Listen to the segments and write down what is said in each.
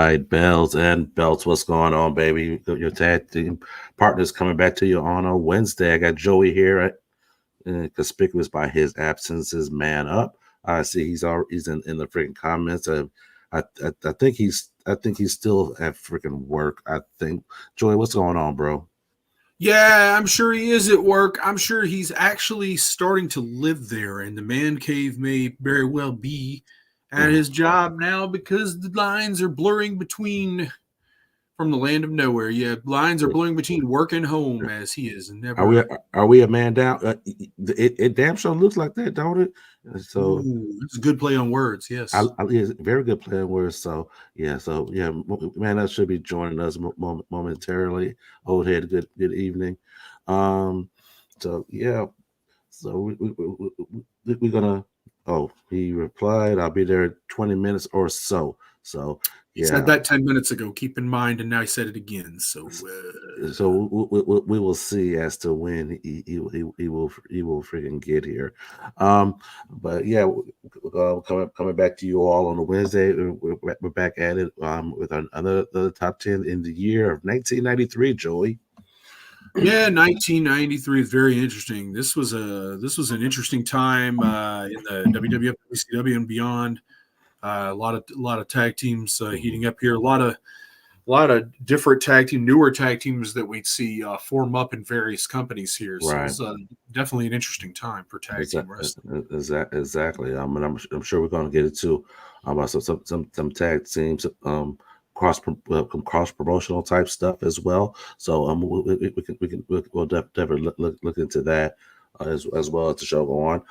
right, Bells and Belts, what's going on, baby? Your tag team partner's coming back to you on a Wednesday. I got Joey here, conspicuous by his absence. Is man up? I see he's in the freaking comments. I think he's still at freaking work. I think Joey, what's going on, bro? Yeah, I'm sure he is at work. I'm sure he's actually starting to live there, and the man cave may very well be at Mm. his job now because the lines are blurring between from the land of nowhere. Yeah, lines are blurring between work and home as he is Are we never. are we a man down? It damn sure looks like that, don't it? So Ooh, it's a good play on words. Yes. yeah, very good playing words. So yeah, man, that should be joining us momentarily. Old head, good evening. Um, so yeah, so we're gonna. Oh, he replied, "I'll be there in 20 minutes or so." So He said yeah, that 10 minutes ago. Keep in mind, and now he said it again. So, so we will see as to when he will freaking get here. But yeah, coming back to you all on a Wednesday. We're back at it with another top 10 in the year of 1993. Joey. yeah, 1993 is very interesting. This was an interesting time in the WWF, WCW, and beyond. A lot of tag teams heating up here. A lot of different tag team, newer tag teams that we'd see form up in various companies here. So Right. it's definitely an interesting time for tag team wrestling. Exactly. And I'm sure we're going to get into about some tag teams, cross promotional type stuff as well. So we'll definitely look into that as well as the show go on.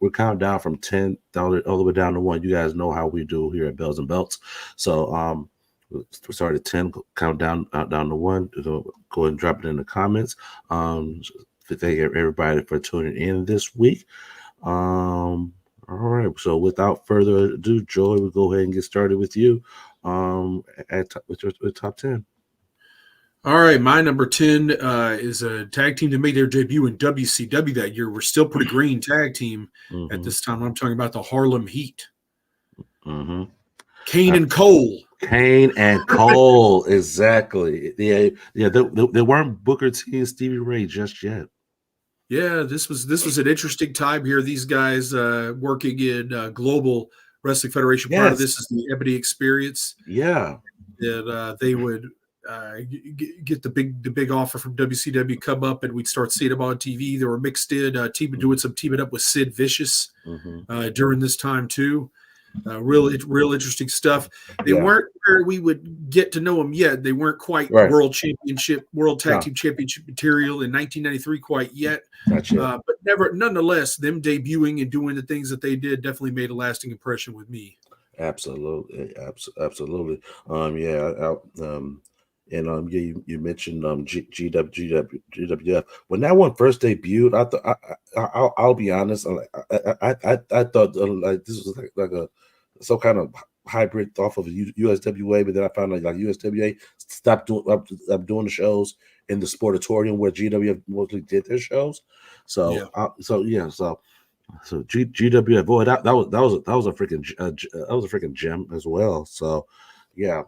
We're counting down from 10 all the way down to 1. You guys know how we do here at Bells and Belts. So we started at 10, count down to 1. Go ahead and drop it in the comments. Thank everybody for tuning in this week. All right. So without further ado, Joy, we'll go ahead and get started with you. With top 10. All right, my number 10 is a tag team that made their debut in WCW that year. We're still pretty green tag team at Mm-hmm. this time. I'm talking about the Harlem Heat. Mm-hmm. Kane and Cole. Kane and Cole, exactly. Yeah. They weren't Booker T and Stevie Ray just yet. Yeah, this was an interesting time here. These guys working in Global Wrestling Federation. Part of Yes. this is the Ebony Experience. Yeah. That they would get the big offer from WCW come up, and we'd start seeing them on TV. They were mixed in, teaming up with Sid Vicious Mm-hmm. during this time too. Real interesting stuff. They Yeah. weren't where we would get to know them yet. They weren't quite Right. world tag No. team championship material in 1993 quite yet. Not yet. But nonetheless, them debuting and doing the things that they did definitely made a lasting impression with me. Absolutely, absolutely. Yeah, and yeah, you mentioned GWF. When that one first debuted, I thought I'll be honest, I thought like this was like a some kind of hybrid off of USWA, but then I found like USWA stopped doing the shows in the Sportatorium where GWF mostly did their shows. So Yeah. So GWF, boy, that was a freaking that was a freaking gem as well. So, yeah.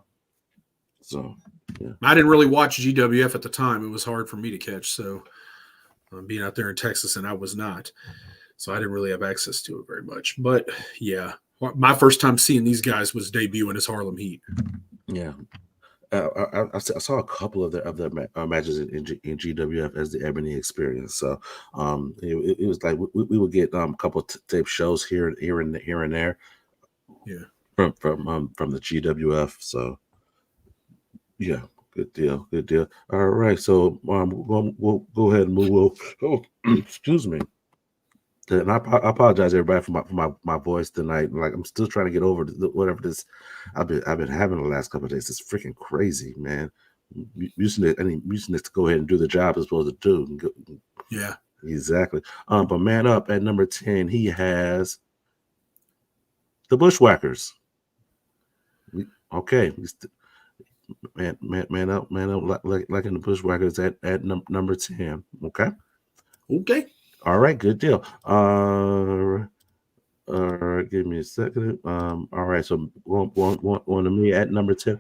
So, yeah. I didn't really watch GWF at the time. It was hard for me to catch. So, being out there in Texas, and I was not. So, I didn't really have access to it very much. But yeah, my first time seeing these guys was debuting as Harlem Heat. Yeah. I saw a couple of their matches in GWF as the Ebony Experience. So, it was like we would get a couple tape shows here and there. Yeah. From the GWF. So, yeah, good deal. All right, so we'll go ahead and move. Excuse me. And I apologize everybody for my voice tonight. Like I'm still trying to get over whatever this I've been having the last couple of days. It's freaking crazy, man. Mucinex to go ahead and do the job it's supposed to do. Yeah, exactly. But man up at number 10, he has the Bushwhackers. Okay, man up, like in the Bushwhackers at number 10. Okay. Okay. All right, good deal. All right, give me a second. All right, so one to me at number 10.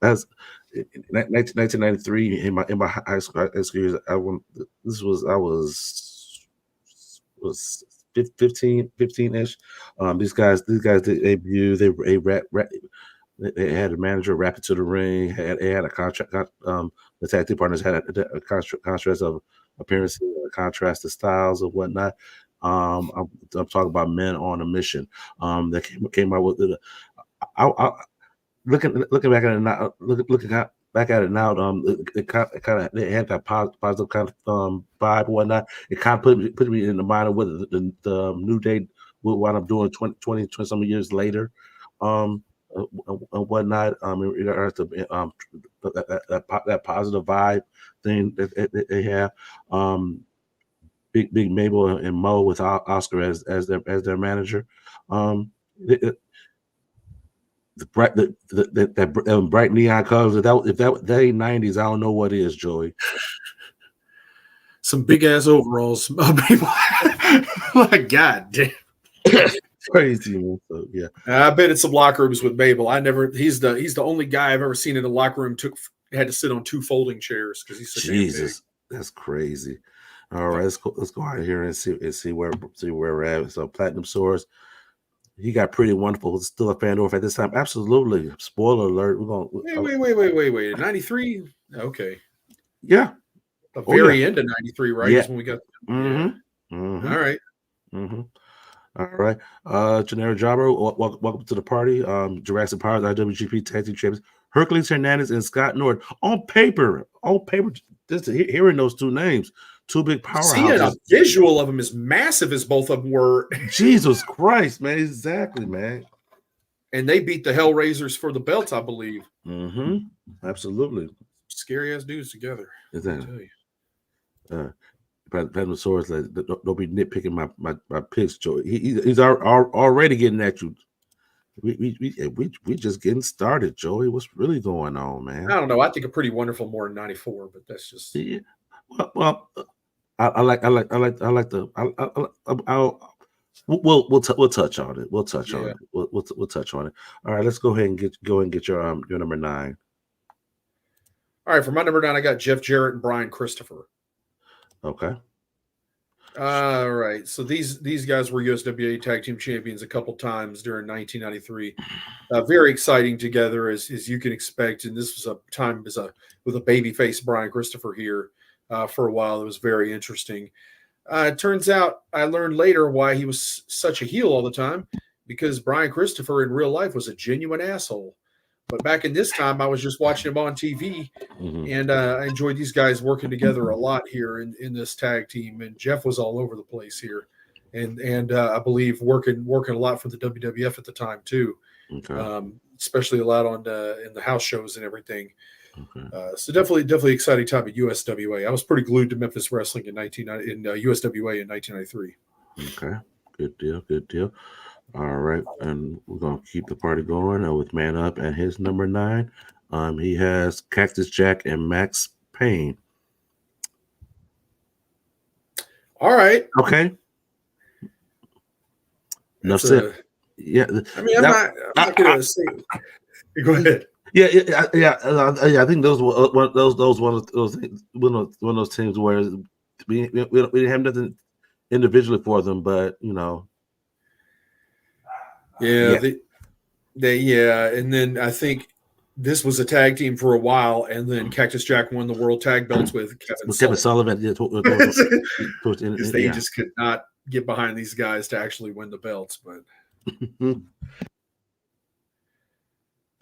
As in 1993 in my high school years, this was I was 15 ish. These guys did debut. They were a rap. They had a manager wrap it to the ring. They had a contract. The tag team partners had a contrast of appearances, a contrast of styles and whatnot. I'm talking about Men on a Mission. That came out with it. I looking back at it now, back at it now, it kind of it had that positive kind of vibe and whatnot. It kind of put me in the mind of what the New Day would wind up doing 20 some years later, and whatnot. In regards to that positive vibe thing that they have. Big Mabel and Mo with Oscar as their manager. It, the bright that bright neon colors. If that ain't 90s, I don't know what is, Joey. Some big ass overalls. My God damn. Crazy, man. So, yeah. I've been in some locker rooms with Mabel. He's the only guy I've ever seen in a locker room had to sit on 2 folding chairs because he's so Jesus. That's crazy. All right, let's go out here and see where we're at. So Platinum Source, he got Pretty Wonderful. Still a Fandorf at this time. Absolutely. Spoiler alert. We're going. Wait. 93. Okay. Yeah. The very end of 93, right? Yeah. Is when we got. Mm-hmm. Mm-hmm. All right. Mm-hmm. All right. Generic Jobber, welcome to the party. Jurassic Powers, IWGP Tag Team Champions, Hercules Hernandez and Scott Norton. On paper, just hearing those 2 names, 2 big powerhouses. Seeing a visual of them as massive as both of them were. Jesus Christ, man. Exactly, man. And they beat the Hellraisers for the belts, I believe. Mm-hmm. Absolutely. Scary ass dudes together. Exactly. Platinum Source, don't be nitpicking my picks, Joey. He's already getting at you. We just getting started, Joey. What's really going on, man? I don't know. I think a Pretty Wonderful more than 94, but that's just. Yeah. Well, I like the. We'll touch on it. We'll touch on it. We'll touch on it. All right, let's go ahead and get your number 9. All right, for my number 9, I got Jeff Jarrett and Brian Christopher. Okay. All right. So these guys were USWA Tag Team Champions a couple times during 1993. Very exciting together, as you can expect. And this was a time with a babyface Brian Christopher here for a while. It was very interesting. It turns out I learned later why he was such a heel all the time, because Brian Christopher in real life was a genuine asshole. But back in this time, I was just watching him on TV, and I enjoyed these guys working together a lot here in this tag team. And Jeff was all over the place here, and I believe working a lot for the WWF at the time too, especially a lot on in the house shows and everything. Okay. So definitely exciting time at USWA. I was pretty glued to Memphis Wrestling in USWA in 1993. Okay, good deal. All right, and we're gonna keep the party going with Man Up and his number 9. He has Cactus Jack and Max Payne. All right. Okay. Enough said. Yeah. I mean, I'm not gonna say. Go ahead. Yeah. I think those were one of those teams where we didn't have nothing individually for them, but you know. Yeah. And then I think this was a tag team for a while, and then Cactus Jack won the World Tag Belts with Kevin Sullivan. Because they just could not get behind these guys to actually win the belts, but.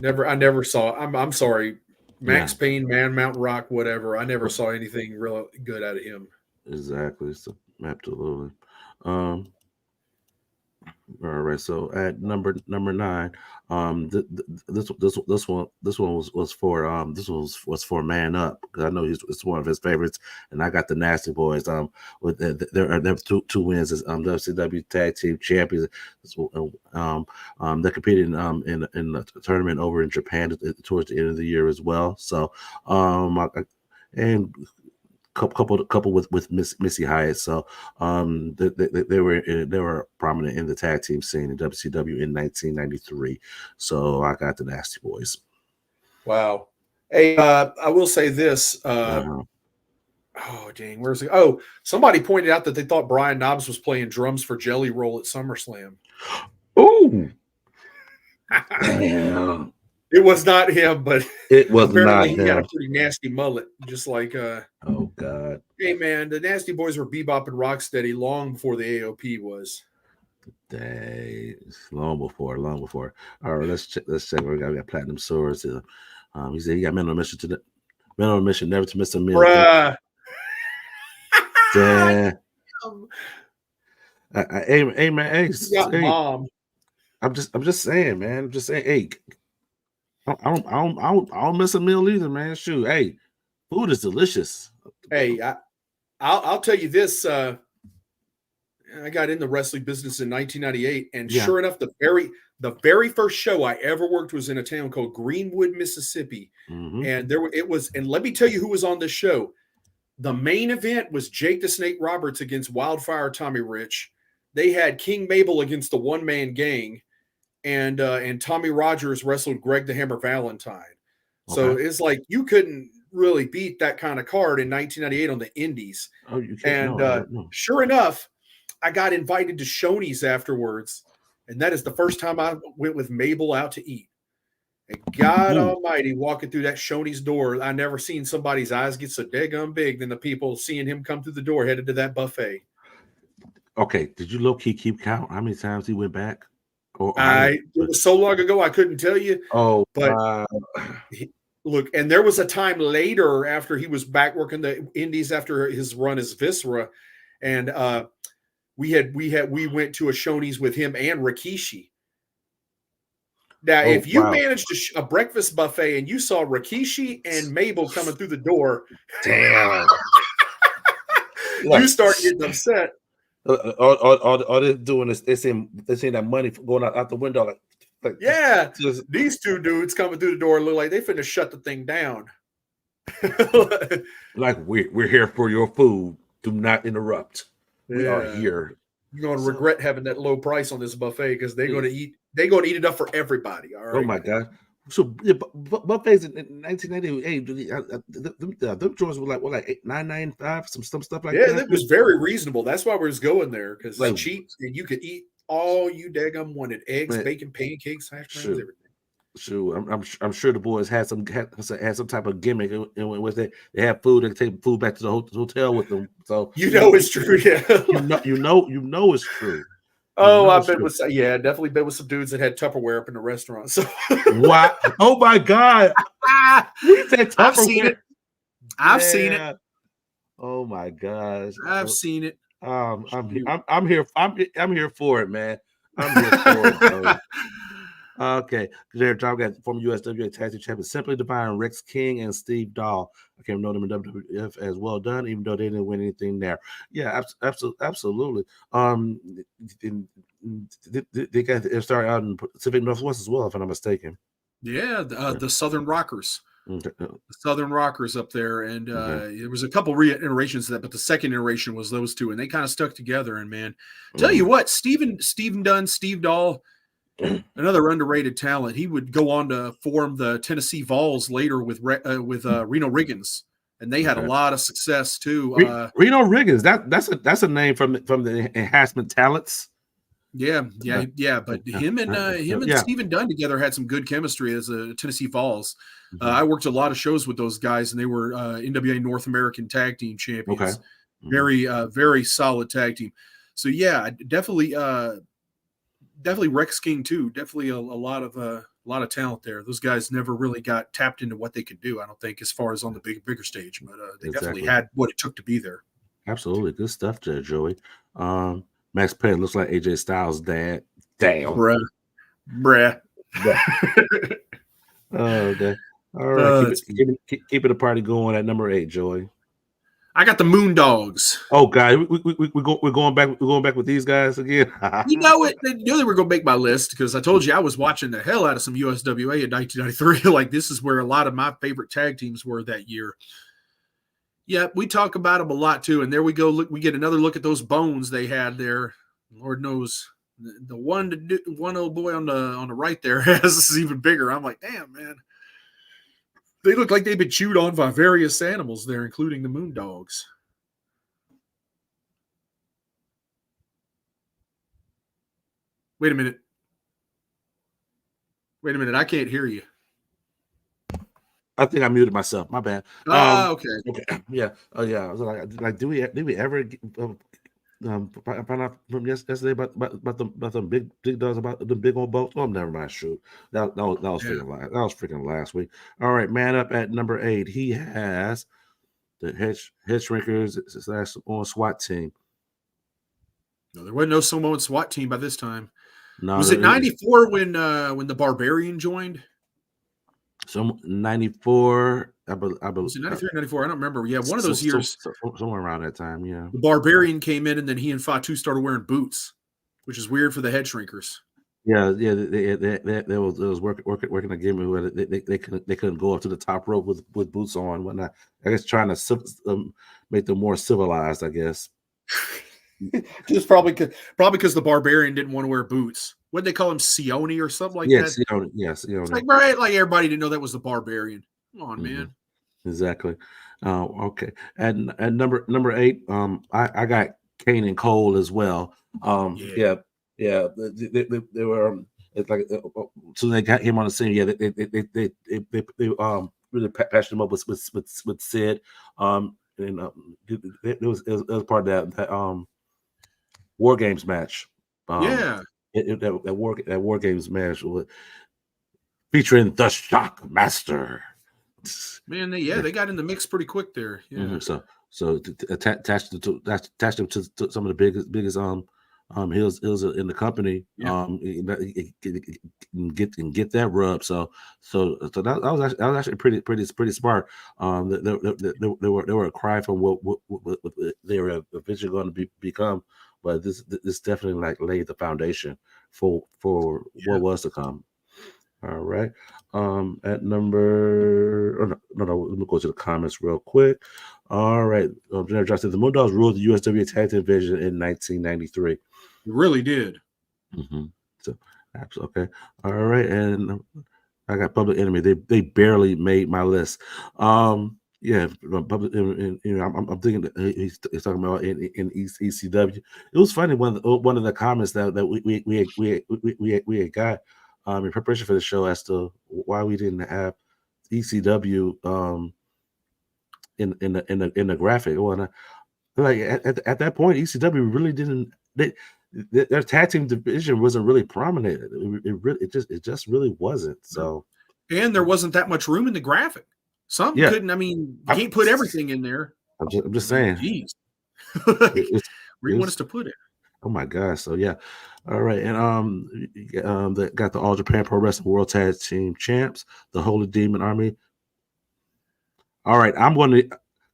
I never saw. I'm sorry, Max Payne, Man Mountain Rock, whatever. I never saw anything real good out of him. Exactly. So, absolutely. All right. So at number 9, this one was for Man Up, because I know it's one of his favorites, and I got the Nasty Boys. With their 2 wins as WCW Tag Team Champions. They competed in the tournament over in Japan towards the end of the year as well. So and couple with Missy Hyatt. So they were prominent in the tag team scene in WCW in 1993. So I got the Nasty Boys. Wow. Hey, I will say this. Uh-huh. Oh, dang. Where's it? Oh, somebody pointed out that they thought Brian Knobbs was playing drums for Jelly Roll at SummerSlam. Ooh. Damn. It was not him, but it was apparently not he had him. a pretty nasty mullet, just like oh God. Hey man, the Nasty Boys were Bebop and Rocksteady long before the AOP was. Days. Long before. All right, let's check. We got Platinum Swords. He said he got men on a mission never to miss a meal. Bruh. Damn. Hey man, hey, mom. I'm just saying, man. I'm just saying, hey, I don't miss a meal either, man. Shoot, hey, food is delicious. Hey, I'll tell you this. I got in the wrestling business in 1998, and sure enough, the very first show I ever worked was in a town called Greenwood, Mississippi, and and let me tell you who was on this show. The main event was Jake the Snake Roberts against Wildfire Tommy Rich. They had King Mabel against the One Man Gang, and Tommy Rogers wrestled Greg the Hammer Valentine. So it's like you couldn't really beat that kind of card in 1998 on the Indies. Oh, you can't. And sure enough, I got invited to Shoney's afterwards, and that is the first time I went with Mabel out to eat. And God Almighty, walking through that Shoney's door, I never seen somebody's eyes get so daggum big than the people seeing him come through the door headed to that buffet. Okay, did you low-key keep count how many times he went back? It was so long ago I couldn't tell you. Oh, but look, and there was a time later after he was back working the Indies after his run as Viscera, and we went to a Shoney's with him and Rikishi. Now, if you managed a breakfast buffet and you saw Rikishi and Mabel coming through the door, damn, you start getting upset. All they're doing is they're seeing that money going out the window. Like these two dudes coming through the door look like they finna shut the thing down. Like we're here for your food. Do not interrupt. We are here. You're going to regret having that low price on this buffet because they're going to eat. They're going to eat enough for everybody. All right. Oh my God! So buffets in 1998, them joints were like $9.95, some stuff like that. Yeah, that was very reasonable. That's why we're just going there because it's cheap and you could eat all you daggum wanted: eggs, bacon, pancakes, hash browns, everything. Sure, I'm sure the boys had some type of gimmick in which they have food and take food back to the hotel with them. So it's true. Yeah, you know it's true. Oh, I've been with definitely been with some dudes that had Tupperware up in the restaurant. So wow! Oh my God! I've seen it. I've seen it. Oh my gosh! I've seen it. I'm here. I'm here for it, man. I'm here for it. Okay, Jared John got former USWA Tag Team Champions Simply Divine, Rex King, and Steve Dahl. I can't know them in WWF as well done, even though they didn't win anything there. Yeah, absolutely. They got started out in Pacific Northwest as well, if I'm not mistaken. Yeah, the Southern Rockers. The Southern Rockers up there, and there was a couple reiterations of that, but the second iteration was those two, and they kind of stuck together. And man, tell you what, Stephen Dunn, Steve Dahl, another underrated talent. He would go on to form the Tennessee Vols later with Reno Riggins, and they had a lot of success too. Reno Riggins, that's a name from the Enhancement Talents. Yeah. But him and Stephen Dunn together had some good chemistry as a Tennessee Vols. I worked a lot of shows with those guys, and they were NWA North American Tag Team Champions. Okay. Very, very solid tag team. So yeah, definitely Rex King too. Definitely a lot of talent there. Those guys never really got tapped into what they could do, I don't think, as far as on the bigger stage, but they definitely had what it took to be there. Absolutely. Good stuff there, Joey. Max Payne looks like AJ Styles' dad. Damn. Bruh. Oh, okay. All right. Keep it a party going at number 8, Joey. I got the Moondogs. Oh God, we're going back. We're going back with these guys again. You know it. They knew they were going to make my list because I told you I was watching the hell out of some USWA in 1993. Like this is where a lot of my favorite tag teams were that year. Yeah, we talk about them a lot too. And there we go. Look, we get another look at those bones they had there. Lord knows the one old boy on the right there has this is even bigger. I'm like, damn, man. They look like they've been chewed on by various animals there, including the moon dogs. Wait a minute. I can't hear you. I think I muted myself. My bad. Okay. Okay. Yeah. Oh, yeah. I was like, did we ever find out from yesterday about the big dogs about the big old boats? Oh, never mind. Shoot, that was freaking last week. All right, man up at number 8. He has the head shrinkers / on SWAT team. No, there wasn't no Samoan SWAT team by this time. No, was it 94 when the Barbarian joined? Some 94, I believe. Was it 93 or 94? I don't remember. Yeah, one of those years. Somewhere around that time, yeah. The Barbarian came in, and then he and Fatu started wearing boots, which is weird for the head shrinkers. Yeah. They was working a game where they couldn't go up to the top rope with boots on and whatnot. I guess trying to make them more civilized, I guess. Just probably because the Barbarian didn't want to wear boots. What did they call him, Sione or something like that? Sione. Yes, it's like right, like everybody didn't know that was the Barbarian. Come on, man. Exactly. Okay. And number 8, I got Kane and Cole as well. Yeah. They were. It's like so they got him on the scene. Yeah, they really patched him up with Sid. And it was part of that War Games match. Yeah. That War Games match featuring the Shockmaster. Man, they got in the mix pretty quick there. Yeah. Mm-hmm. So attached him to some of the biggest heels in the company. Yeah. Get that rub. So that was actually pretty smart. They were a cry from what they were eventually going to become, but this definitely like laid the foundation for what was to come. All right. At number no, let me go to the comments real quick. All right. General Josh said the Moondogs ruled the USW Tag Team Division in 1993. It really did. Mm-hmm. So absolutely okay. All right, and I got Public Enemy. They barely made my list. Yeah, Public Enemy. I'm thinking that he's talking about in ECW. It was funny one of the comments that we had got. In preparation for the show as to why we didn't have ECW in the graphic. Well, like at that point, ECW really didn't. Their tag team division wasn't really prominent. It just really wasn't. So, and there wasn't that much room in the graphic. Some couldn't. I mean, you can't put everything in there. I'm just saying. Jeez, where do you want us to put it? Oh my gosh! So yeah, all right, and they got the All Japan Pro Wrestling World Tag Team Champs, the Holy Demon Army. All right, I'm going to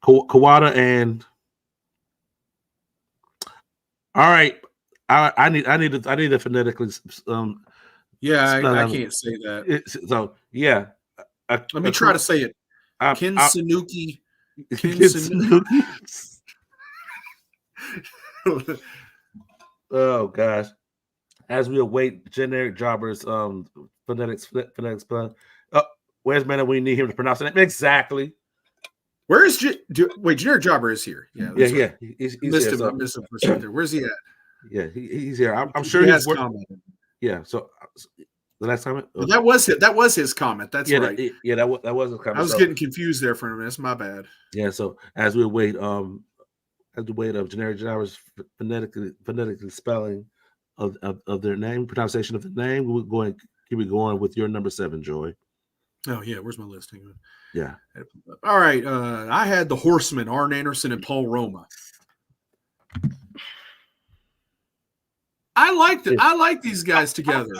Kawada and. All right, I need to phonetically. Yeah, I can't say that. So yeah, let me try to say it. Ken Sanuki. Oh gosh! As we await generic jobbers, phonetics plan. Where's man? We need him to pronounce it exactly. Where is wait? Generic jobber is here. Yeah. Right. He's missed here, him. I missed him for a second there. Where's he at? Yeah, he's here. I'm sure he's commented. Yeah. So the last comment. Well, that was his comment. That's right. That was his comment. I was getting confused there for a minute. That's my bad. Yeah. So as we wait, of generic jobbers phonetically spelling of their name, pronunciation of the name, we're keep it going with your number 7, Joy. Oh yeah, where's my list? Hang on. Yeah. All right. I had the Horsemen, Arn Anderson and Paul Roma. I like these guys together.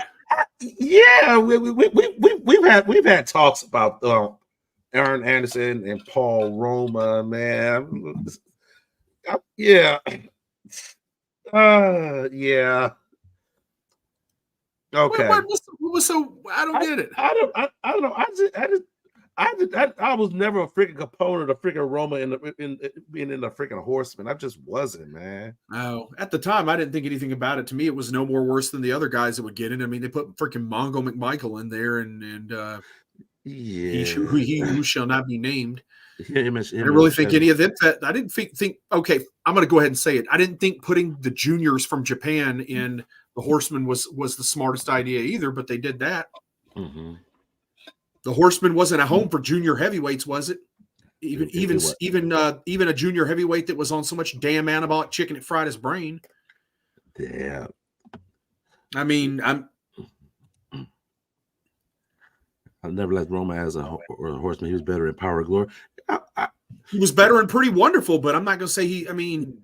Yeah, we've had talks about Arn Anderson and Paul Roma, man. Yeah. Yeah. Okay. What was so? I don't get it. I don't know. I was never a freaking component of freaking Roma in being in the freaking Horseman. I just wasn't, man. No, at the time, I didn't think anything about it. To me, it was no more worse than the other guys that would get in. I mean, they put freaking Mongo McMichael in there, and he who shall not be named. I didn't really think any of it. I didn't think. Okay, I'm going to go ahead and say it. I didn't think putting the juniors from Japan in the Horseman was the smartest idea either. But they did that. Mm-hmm. The Horseman wasn't a home for junior heavyweights, was it? Even a junior heavyweight that was on so much damn anabolic chicken it fried his brain. Yeah. I mean, I never liked Roma as a Horseman. He was better in Power and Glory. He was better and pretty wonderful, but I'm not going to say he. I mean,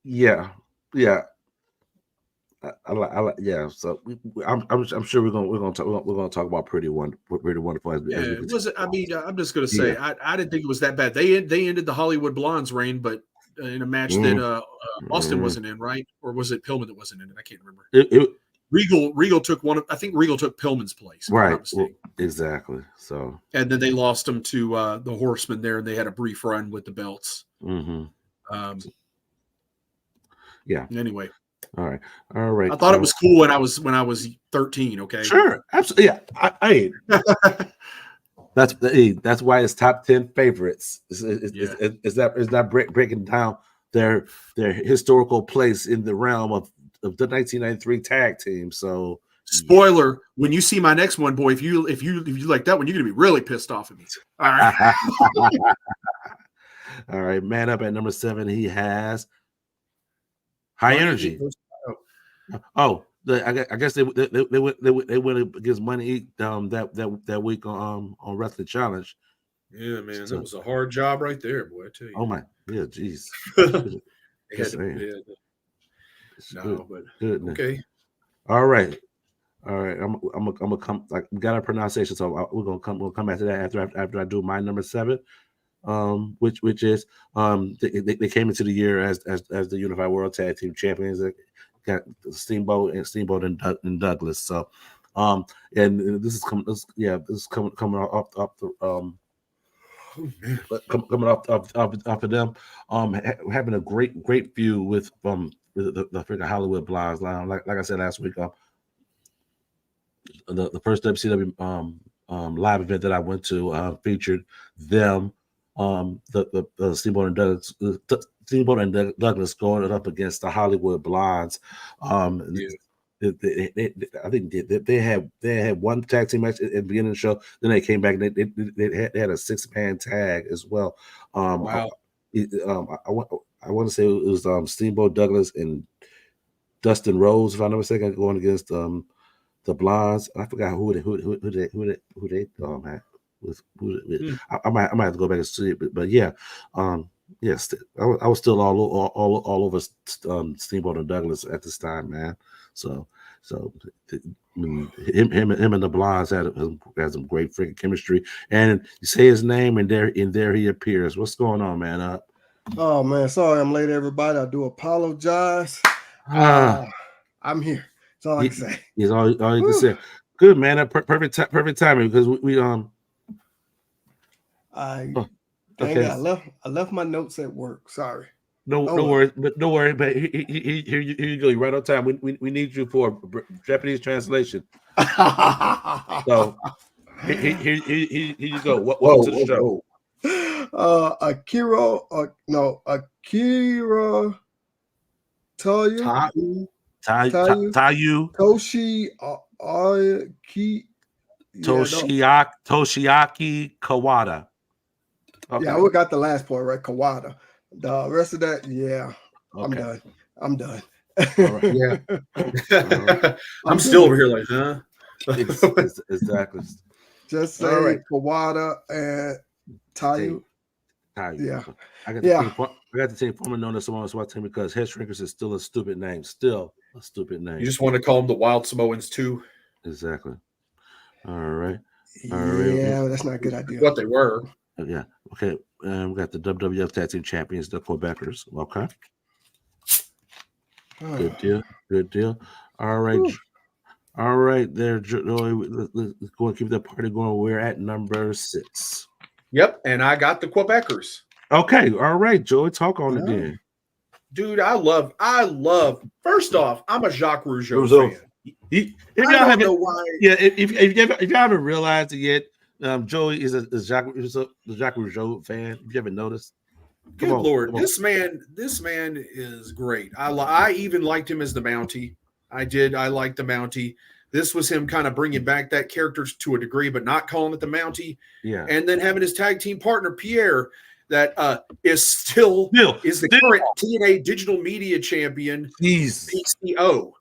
yeah. I like. Yeah. So I'm sure we're gonna talk about Pretty Wonderful. As was it? I mean, I'm just going to say I didn't think it was that bad. They ended the Hollywood Blondes reign, but in a match that Austin wasn't in, right? Or was it Pillman that wasn't in it? I can't remember. Regal took one. I think Regal took Pillman's place. Right. Well, exactly. So. And then they lost him to the Horseman there, and they had a brief run with the belts. Mm-hmm. Yeah. Anyway. All right. I thought it was cool when I was 13. Okay. Sure. Absolutely. Yeah. I that's why it's top 10 favorites. Is that breaking down their historical place in the realm of the 1993 tag team. So spoiler, when you see my next one, boy, if you like that one, you're gonna be really pissed off at me. All right. All right, man up at number 7. He has High Energy. I guess they went against Money that week on Wrestling Challenge. Yeah, man, that was a hard job right there, boy. I tell you. Oh my, yeah, jeez. Good. Okay. All right. I'm gonna come. Like, we got our pronunciation, so we'll come back to that after I do my number 7. Which is they came into the year as the Unified World Tag Team Champions. They got Steamboat and Douglas. So and this is coming off the coming off of them having a great feud with the freaking Hollywood Blondes. Like I said last week, the first WCW live event that I went to featured them. The Steamboat and Douglas going up against the Hollywood Blondes. I think they had one tag team match at the beginning of the show. Then they came back and they had a 6-man tag as well. Wow. I want to say it was Steamboat Douglas and Dustin Rhodes, if I'm not mistaken, going against the Blondes. I forgot who they had. I might have to go back and see it, but yeah, yes, I was still all over Steamboat and Douglas at this time, man. So him and the Blondes had some great freaking chemistry, and you say his name, and there he appears. What's going on, man? Oh man, sorry I'm late, everybody. I do apologize. I'm here. That's all I can say. Is all you can say. Good, man. Perfect timing, because we I left my notes at work. Sorry. No worries. But here you go. You're right on time. We need you for Japanese translation. So here you go. Welcome to the show. Akira Tayu Toshiaki Kawada. Okay. Yeah, we got the last part right, Kawada. The rest of that, yeah, okay. I'm done. All right. Yeah, right. I'm still over here like, huh? Exactly. Just say right. Kawada and Tayu. Yeah, I got to take former known as someone SWAT team because Head Shrinkers is still a stupid name. You just want to call them the Wild Samoans too. Exactly. All right. Yeah, that's not a good idea. What they were. Yeah. Okay. We got the WWF Tag Team Champions, the Quebecers. Okay. Good deal. All right. All right, there, Joey. Let's go and keep the party going. We're at number 6. Yep, and I got the Quebecers. Okay, all right, Joey. Talk on it then. Dude, I love. First off, I'm a Jacques Rougeau fan. If I y'all don't know haven't, why. yeah, if y'all haven't realized it yet, Joey is a Jacques Rougeau fan. If you haven't noticed, Good Lord, this man is great. I even liked him as the Mountie. I did. I liked the Mountie. This was him kind of bringing back that character to a degree, but not calling it the Mountie. Yeah, and then having his tag team partner Pierre, that is still the current TNA Digital Media Champion, PCO,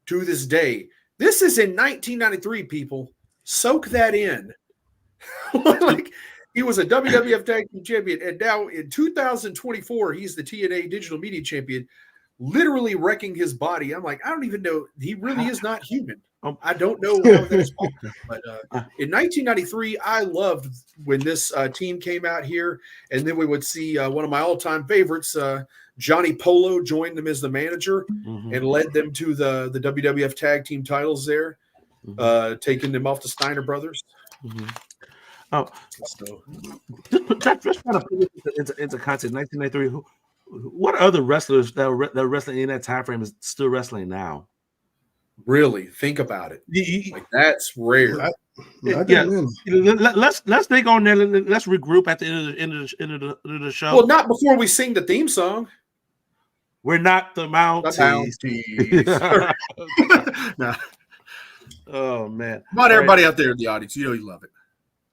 to this day. This is in 1993. People, soak that in. Like, he was a WWF Tag Team Champion, and now in 2024, he's the TNA Digital Media Champion, literally wrecking his body. I'm like, I don't even know. He really is not human. I don't know how that is possible. But in 1993, I loved when this team came out here, and then we would see one of my all-time favorites, Johnny Polo, join them as the manager and led them to the WWF Tag Team titles there, taking them off the Steiner Brothers. Oh, so just trying to put it into context. 1993. What other wrestlers that were wrestling in that time frame is still wrestling now? Really think about it. Like, that's rare. Let's think on there. Let's regroup at the end of the show. Well, not before we sing the theme song. We're not the Mounties. No. Oh man! Come on, everybody out there in the audience, you know you love it.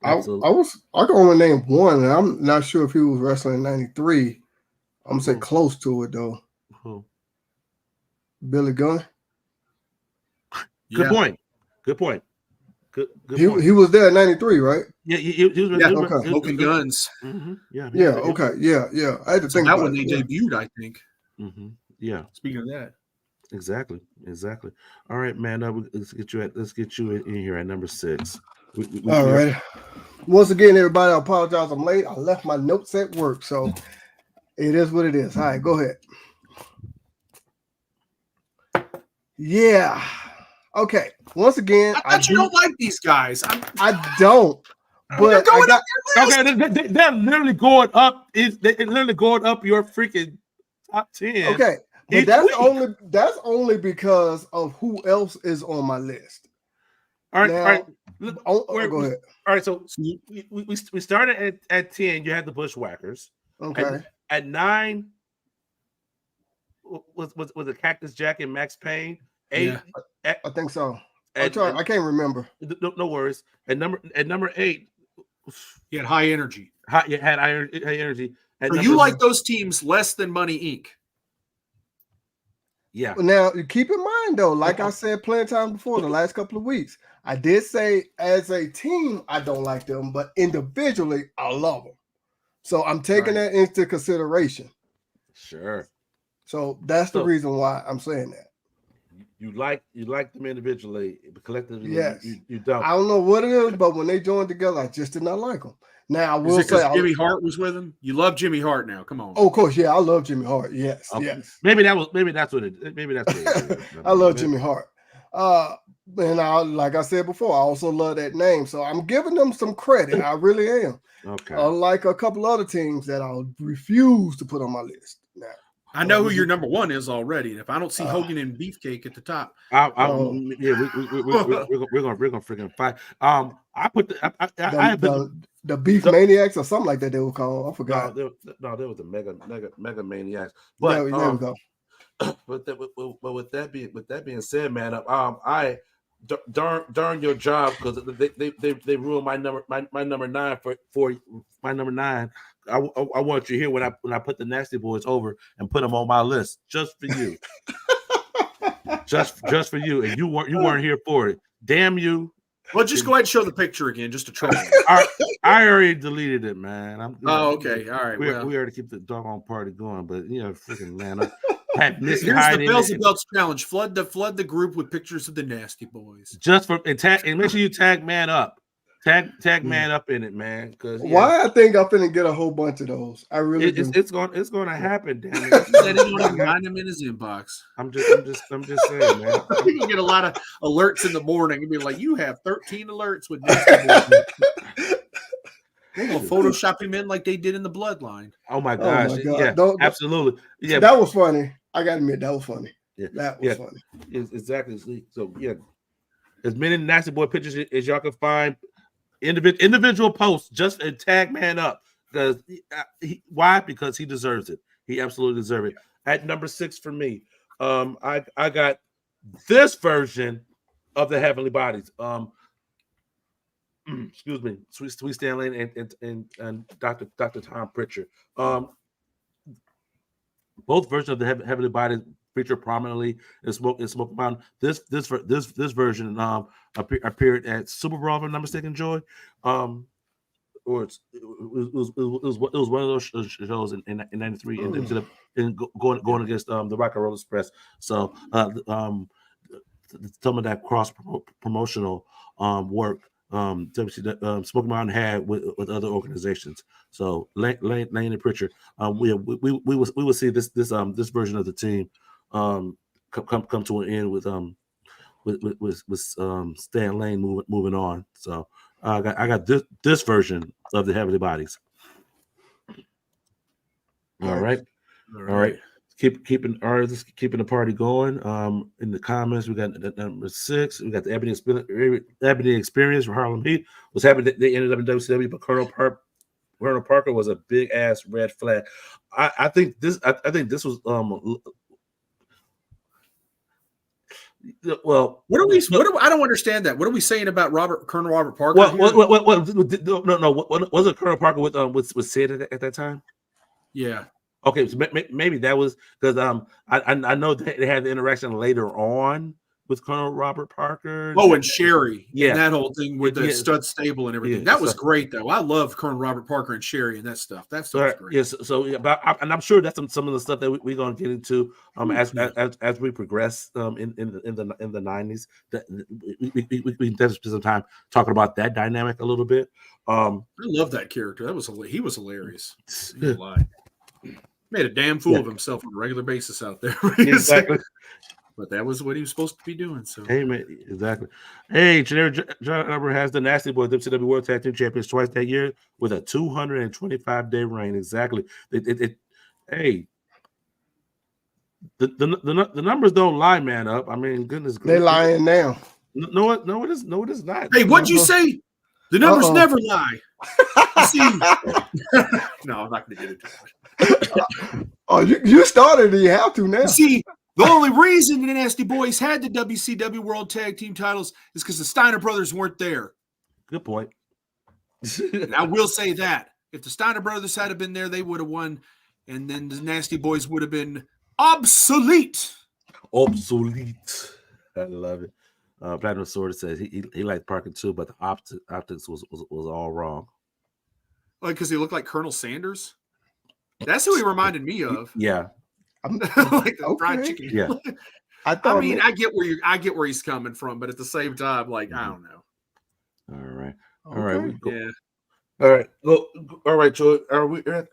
I can only name one, and I'm not sure if he was wrestling in '93. I'm gonna say close to it though. Billy Gunn. Good point. Good point. He was there in '93, right? Yeah, he was. Okay. Smoking Guns. Yeah. Okay. Yeah. I had to think that about when they debuted, I think. Yeah. Speaking of that. Exactly. All right, man. Let's get you in here at number 6. All right. Once again, everybody, I apologize. I'm late. I left my notes at work, so it is what it is. All right, go ahead. Yeah. Okay. Once again, I bet you don't like these guys. I don't. But they're literally going up. They're literally going up your freaking top 10. Okay. But that's only because of who else is on my list. All right. Go ahead. All right. So we started at 10. You had the Bushwhackers. Okay. At 9 was the Cactus Jack and Max Payne. 8. I think so. I can't remember. No worries. At number 8, you had High Energy. High Energy. So you like those teams less than Money Inc. Yeah. Now, keep in mind, though, like I said plenty of times before, the last couple of weeks, I did say as a team, I don't like them, but individually, I love them. So I'm taking that into consideration. Sure. So that's the reason why I'm saying that. You like them individually, but collectively, yes. You don't. I don't know what it is, but when they joined together, I just did not like them. Now, I will say Jimmy Hart was with him. You love Jimmy Hart now. Come on. Oh, of course, yeah, I love Jimmy Hart. Yes, yes. Maybe that's what it is. I love Jimmy Hart. And like I said before, I also love that name. So I'm giving them some credit. I really am. Okay. Unlike a couple other teams that I'll refuse to put on my list. Now, I know who your number 1 is already. And if I don't see Hogan and Beefcake at the top, we're gonna freaking fight. I put the Beef Maniacs or something like that they were called. I forgot. There was the Mega Maniacs. But there we go. But with that being said, man, I darn your job, because they ruined my number 9 for my number 9. I want you here when I put the Nasty Boys over and put them on my list just for you, just for you, and you weren't here for it. Damn you! Well, just go ahead and show the picture again, just to troll. I already deleted it, man. Okay, all right. We already keep the doggone party going, but freaking man. Here's the Bells and Belts challenge. Flood the group with pictures of the Nasty Boys. Just for and make sure you tag Man Up. Tag man up in it, man. Because why I think I'm finna get a whole bunch of those. I really do. it's going to happen. Damn He it. said he don't even mind him in his inbox. I'm just saying, man. You can get a lot of alerts in the morning and be like, "You have 13 alerts with Nasty Boy." They will Photoshop him in like they did in the Bloodline. Oh my gosh! my God. Yeah, absolutely. Yeah, that was funny. I gotta admit, that was funny. Yeah, that was funny. Exactly. So yeah, as many Nasty Boy pictures as y'all can find, individual posts, just a tag man up because why? Because he deserves it. He absolutely deserves it. At number 6 for me, I got this version of the Heavenly Bodies. Excuse me, Sweet Stan Lane and Dr. Tom Pritchard. Both versions of the Heavenly Bodies feature prominently in Smoke Mountain. This version appeared at Super Brawl, if I'm not mistaken, Joy. Or it was one of those shows in '93 and going against the Rock and Roll Express. So some of that cross promotional work Smoke Mountain had with other organizations. So Lane and Pritchard, we will see this version of the team come to an end with Stan Lane moving on. So I got this version of the Heavenly Bodies. All right. Keeping the party going. In the comments, we got number 6. We got the Ebony Experience for Harlem Heat. Was happy that they ended up in WCW, but Colonel Parker was a big ass red flag. I think this was well. What are we? I don't understand that. What are we saying about Colonel Robert Parker? No. Was it Colonel Parker with Sid at that time? Yeah. Okay, so maybe that was because I know they had the interaction later on with Colonel Robert Parker. Oh, and Sherry, yeah, and that whole thing with the stud stable and everything. That was great, though. I love Colonel Robert Parker and Sherry and that stuff. That stuff was great. Yes, and I'm sure that's some of the stuff that we're going to get into as we progress in the 90s. That we can spend some time talking about that dynamic a little bit. I love that character. He was hilarious. He lied. Made a damn fool of himself on a regular basis out there. Exactly. But that was what he was supposed to be doing. So hey, man, exactly. Hey, John Albert has the Nasty Boys WCW World Tag Team Champions twice that year with a 225-day reign. Exactly. Hey, the numbers don't lie, man. Up. I mean, goodness. They're lying now. No, it is not. Hey, what'd you say? The numbers never lie. See, no, I'm not going to get into it. Oh, you started. You have to now. See, the only reason the Nasty Boys had the WCW World Tag Team titles is because the Steiner brothers weren't there. Good point. And I will say that if the Steiner brothers had been there, they would have won, and then the Nasty Boys would have been obsolete. Obsolete. I love it. Platinum Sword says he liked Parker too, but the optics was all wrong. Like because he looked like Colonel Sanders. That's who he reminded me of. Yeah, like the fried chicken. Yeah, I get where he's coming from, but at the same time, like I don't know. All right. Yeah. All right. Well, all right, Joe. I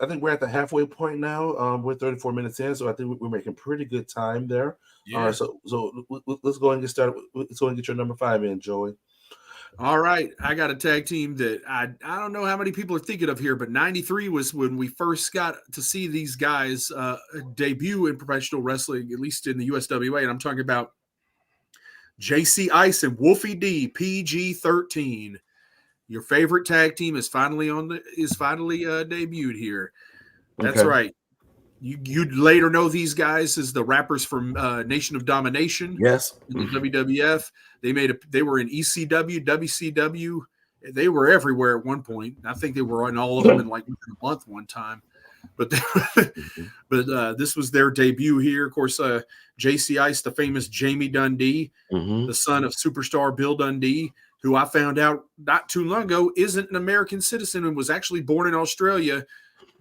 think we're at the halfway point now. We're 34 minutes in, so I think we're making pretty good time there. Yeah. All right. So let's go and get started. Let's go and get your number 5 in, Joey. All right, I got a tag team that I don't know how many people are thinking of here, but 93 was when we first got to see these guys debut in professional wrestling, at least in the USWA, and I'm talking about JC Ice and Wolfie D, PG-13. Your favorite tag team is finally debuted here. That's okay. Right. You'd later know these guys as the rappers from Nation of Domination. Yes. In the WWF. They were in ECW, WCW. They were everywhere at one point. I think they were on all of them in like a month one time. But this was their debut here. Of course, JC Ice, the famous Jamie Dundee, the son of superstar Bill Dundee, who I found out not too long ago isn't an American citizen and was actually born in Australia,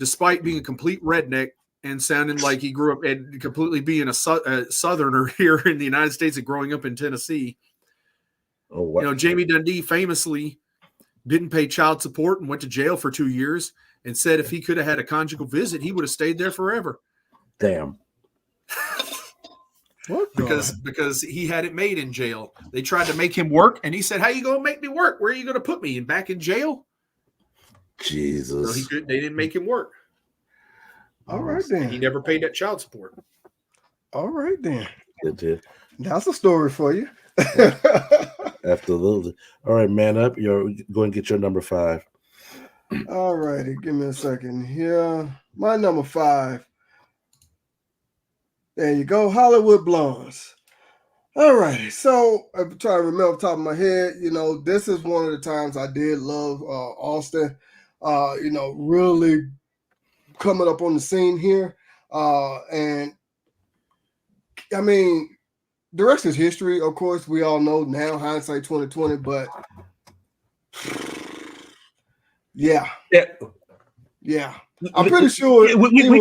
despite being a complete redneck and sounding like he grew up and completely being a Southerner here in the United States and growing up in Tennessee. Oh, wow. Jamie Dundee famously didn't pay child support and went to jail for 2 years, and said if he could have had a conjugal visit, he would have stayed there forever. Damn. What? Because he had it made in jail. They tried to make him work, and he said, "How you gonna make me work? Where are you gonna put me? And back in jail?" Jesus. So they didn't make him work. All right He then. never paid that child support. All right then. Good. That's a story for you. Absolutely. All right, man up. You're going to get your number 5. All righty. Give me a second here. My number 5. There you go. Hollywood Blondes. All righty. So I'm trying to remember off the top of my head, this is one of the times I did love Austin, really coming up on the scene here. And I mean, the rest is history. Of course, we all know now, hindsight 2020, but yeah. I'm pretty sure we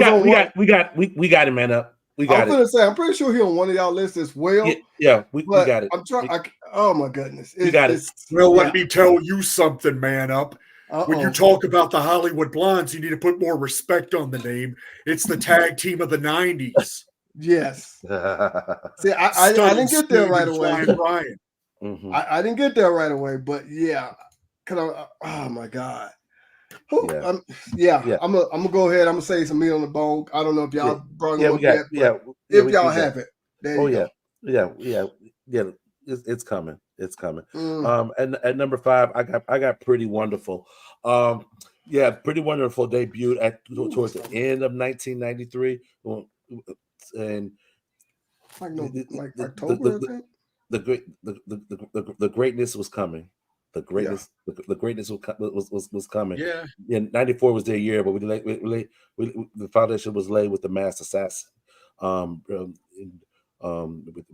got him, man up. We got it. I'm pretty sure he on one of y'all lists as well. Yeah, we got it. I'm trying. Oh my goodness, we got it. Well, let me tell you something, man up. When you talk about the Hollywood Blondes, you need to put more respect on the name. It's the tag team of the 90s. Yes. See, I didn't get there right away. Ryan. Mm-hmm. I didn't get there right away, but yeah, oh my God. I'm gonna go ahead. I'm gonna say some meat on the bone. I don't know if y'all brought it up yet. If y'all have it, it's coming. It's coming. Mm. And at number 5, I got Pretty Wonderful. Pretty Wonderful debuted towards the end of 1993, and like October, I think. The greatness was coming. The greatness was coming. Yeah. And 94 was their year, but the foundation was laid with the Masked Assassin,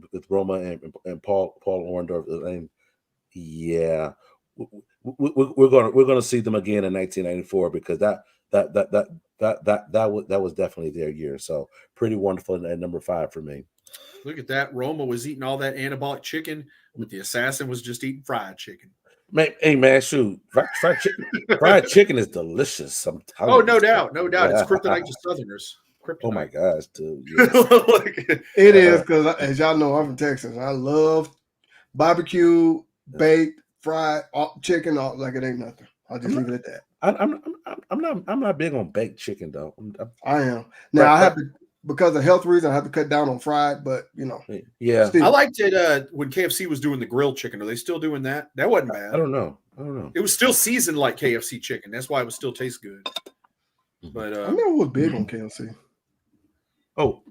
with Roma and Paul Orndorff, and we're gonna see them again in 1994 because that was definitely their year. So Pretty Wonderful at number 5 for me. Look at that. Roma was eating all that anabolic chicken, but the assassin was just eating fried chicken. Man, shoot, fried chicken is delicious. Oh, no doubt. It's kryptonite to Southerners. Kryptonite. Oh my gosh, dude! Yes. It is because, as y'all know, I'm from Texas. I love barbecue, baked, fried chicken. Like it ain't nothing. I'll just leave it at that. I'm not big on baked chicken though. I am now. I have to, because of health reasons, I have to cut down on fried. But yeah, I liked it when KFC was doing the grilled chicken. Are they still doing that? That wasn't bad. I don't know. It was still seasoned like KFC chicken. That's why it would still taste good. But I never was big on KFC. Low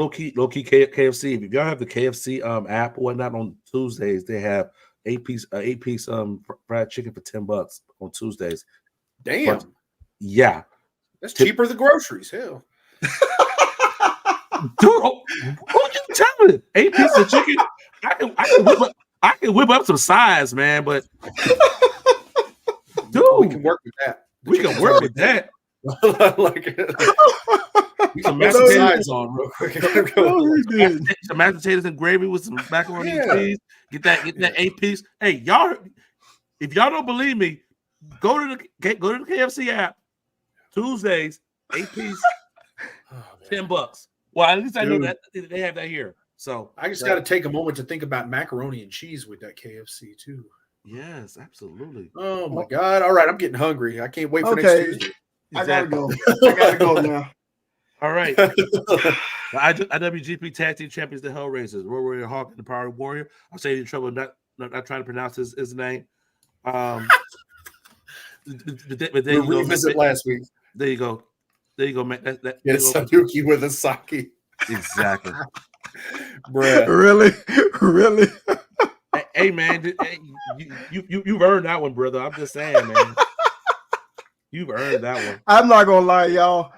key KFC. If y'all have the KFC app or whatnot, on Tuesdays they have 8-piece fried chicken for $10 on Tuesdays. Damn. But, yeah, that's cheaper than groceries. Hell, dude, who you telling? 8 pieces of chicken. I can whip up some size, man. But dude, we can work with that. We can work with that. Like some mashed potatoes on real quick. Some mashed potatoes and gravy with some macaroni and cheese. Get that 8-piece. Hey, y'all, if y'all don't believe me, go to the KFC app. Tuesdays, 8-piece, $10. Well, at least I know that they have that here. So I just got to take a moment to think about macaroni and cheese with that KFC too. Yes, absolutely. Oh my God! All right, I'm getting hungry. I can't wait for next Tuesday. Exactly. I gotta go now. All right. The IWGP Tag Team Champions, the Hellraisers, Road Warrior Hawk and the Power Warrior. I'm saying in trouble not trying to pronounce his name. But then revisit last week. There you go, man. It's Sanuki with a sake. Exactly. Bruh. Really? Hey man, you've earned that one, brother. I'm just saying, man. You've earned that one. I'm not gonna lie, y'all.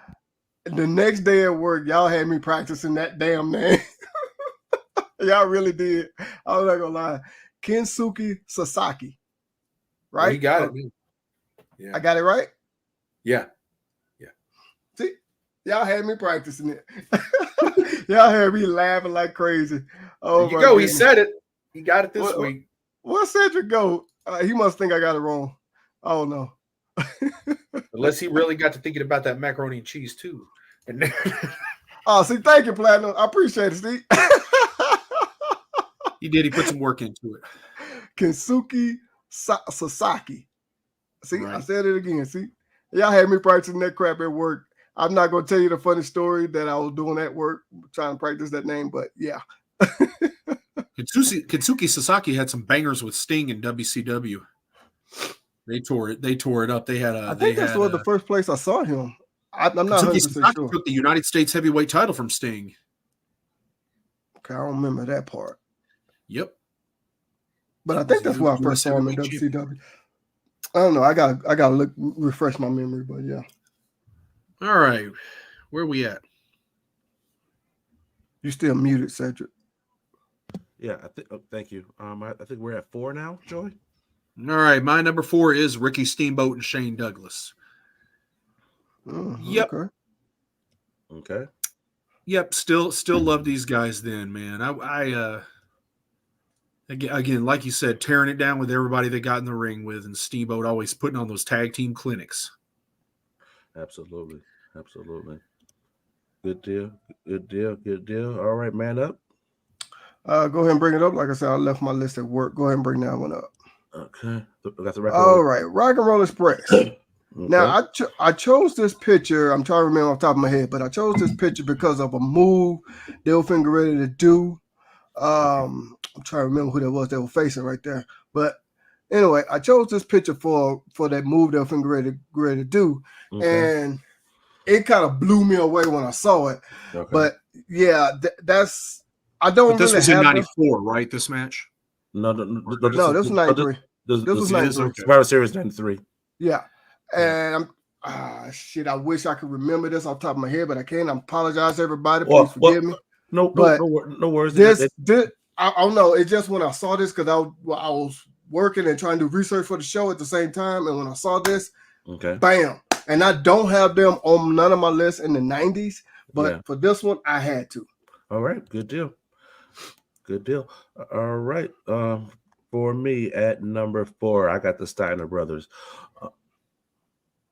The next day at work, y'all had me practicing that damn name. Y'all really did. I'm not gonna lie. Kensuke Sasaki. Right? You got it. Yeah. I got it right? Yeah. See? Y'all had me practicing it. Y'all had me laughing like crazy. Oh, there you go. Goodness. He said it. He got it this week. Where'd Cedric go? He must think I got it wrong. I don't know. Unless he really got to thinking about that macaroni and cheese too. And Oh, see, thank you, Platinum. I appreciate it, Steve. He did. He put some work into it. Kensuke Sasaki. See, I Right. said it again. See, y'all had me practicing that crap at work. I'm not going to tell you the funny story that I was doing at work, trying to practice that name, but yeah. Kitsuki Sasaki had some bangers with Sting in WCW. They tore it up. They had a. I think this was the first place I saw him. I'm not Kitsuki 100% Sasaki sure. took the United States heavyweight title from Sting. Okay, I don't remember that part. Yep. But I think that's where I first saw him in WCW. I don't know. I gotta refresh my memory, but yeah. All right. Where we at? You still muted, Cedric. Yeah, I think. Thank you. I think we're at 4 now, Joey. All right. My number 4 is Ricky Steamboat and Shane Douglas. Yep. Okay. Okay. Yep. Still love these guys then, man. Again, like you said, tearing it down with everybody they got in the ring with, and Steamboat always putting on those tag team clinics. Absolutely. Good deal. All right, man up. Go ahead and bring it up. Like I said, I left my list at work. Go ahead and bring that one up. Okay. Got the record. All right, Rock and Roll Express. Okay. Now, I chose this picture. I'm trying to remember off the top of my head, but I chose this picture because of a move they were getting ready to do. I'm trying to remember who that was they were facing right there. But anyway, I chose this picture for that move they were getting ready to do. Okay. And it kind of blew me away when I saw it. Okay. But yeah, that's I don't But this really was in have '94, right? This match. No, this was 93. This was 93. Survivor Series 93. Yeah. And shit, I wish I could remember this off the top of my head, but I can't. I apologize, everybody. Please forgive me. No worries. This I don't know. It's just when I saw this because I was working and trying to do research for the show at the same time, and when I saw this, Okay. bam! And I don't have them on none of my lists in the '90s, but for this one, I had to. All right, good deal. All right. For me at number 4, I got the Steiner brothers.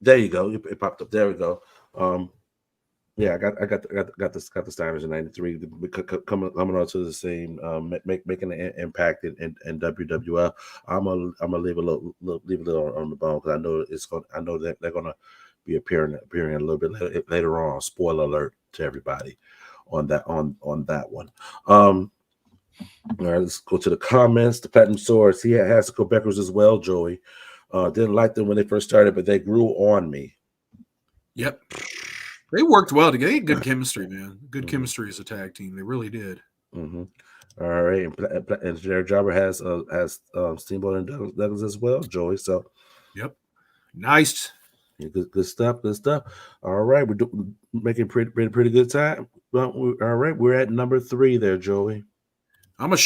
There you go. It popped up. There we go. Yeah, I got the Steiners in '93 coming on to the scene, making an impact in WWF. I'm gonna leave a little on the bone because I know that they're gonna be appearing a little bit later on. Spoiler alert to everybody on that one. All right, let's go to the comments. The Platinum Swords. He has the Quebecers as well, Joey. Didn't like them when they first started, but they grew on me. Yep. They worked well together. They had good chemistry, man. Good chemistry as a tag team. They really did. Mm-hmm. All right, and Jared Jobber has Steamboat and Douglas as well, Joey. So, yep, nice. Yeah, good stuff. All right, we're making pretty good time. All right, we're at number 3 there, Joey. I'm gonna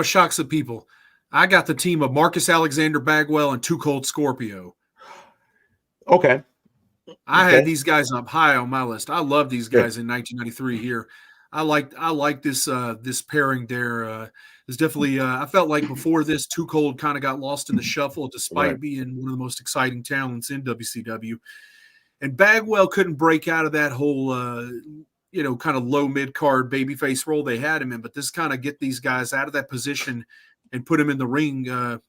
shock some people. I got the team of Marcus Alexander Bagwell and Too Cold Scorpio. Okay. I had these guys up high on my list. I love these guys in 1993 here. I like this pairing there. It's definitely I felt like before this, Too Cold kind of got lost in the shuffle despite being one of the most exciting talents in WCW. And Bagwell couldn't break out of that whole kind of low mid-card babyface role they had him in, but this kind of get these guys out of that position and put him in the ring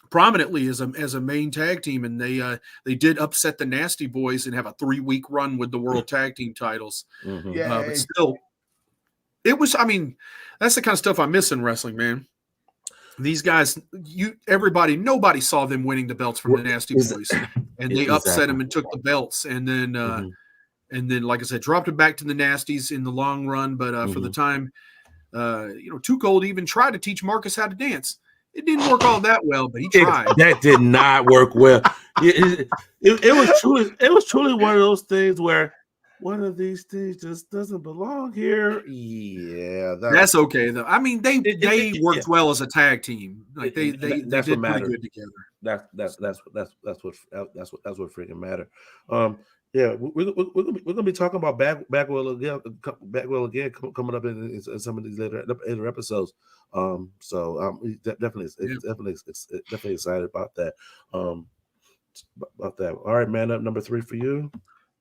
prominently as a main tag team, and they did upset the Nasty Boys and have a 3-week run with the World Tag Team titles. Mm-hmm. But still, it was. I mean, that's the kind of stuff I miss in wrestling, man. These guys, nobody saw them winning the belts from the Nasty Boys, and they upset them and took the belts, and then like I said, dropped it back to the Nasties in the long run. But for the time, Too Cold even tried to teach Marcus how to dance. It didn't work all that well, but he tried. That did not work well. It was truly one of those things where one of these things just doesn't belong here. Yeah, that's okay though. I mean, they worked well as a tag team. Like they did pretty good together. that's what freaking matter. Yeah, we're gonna be talking about Bagwell again coming up in some of these later episodes. Definitely excited about that. All right, man. Up number 3 for you.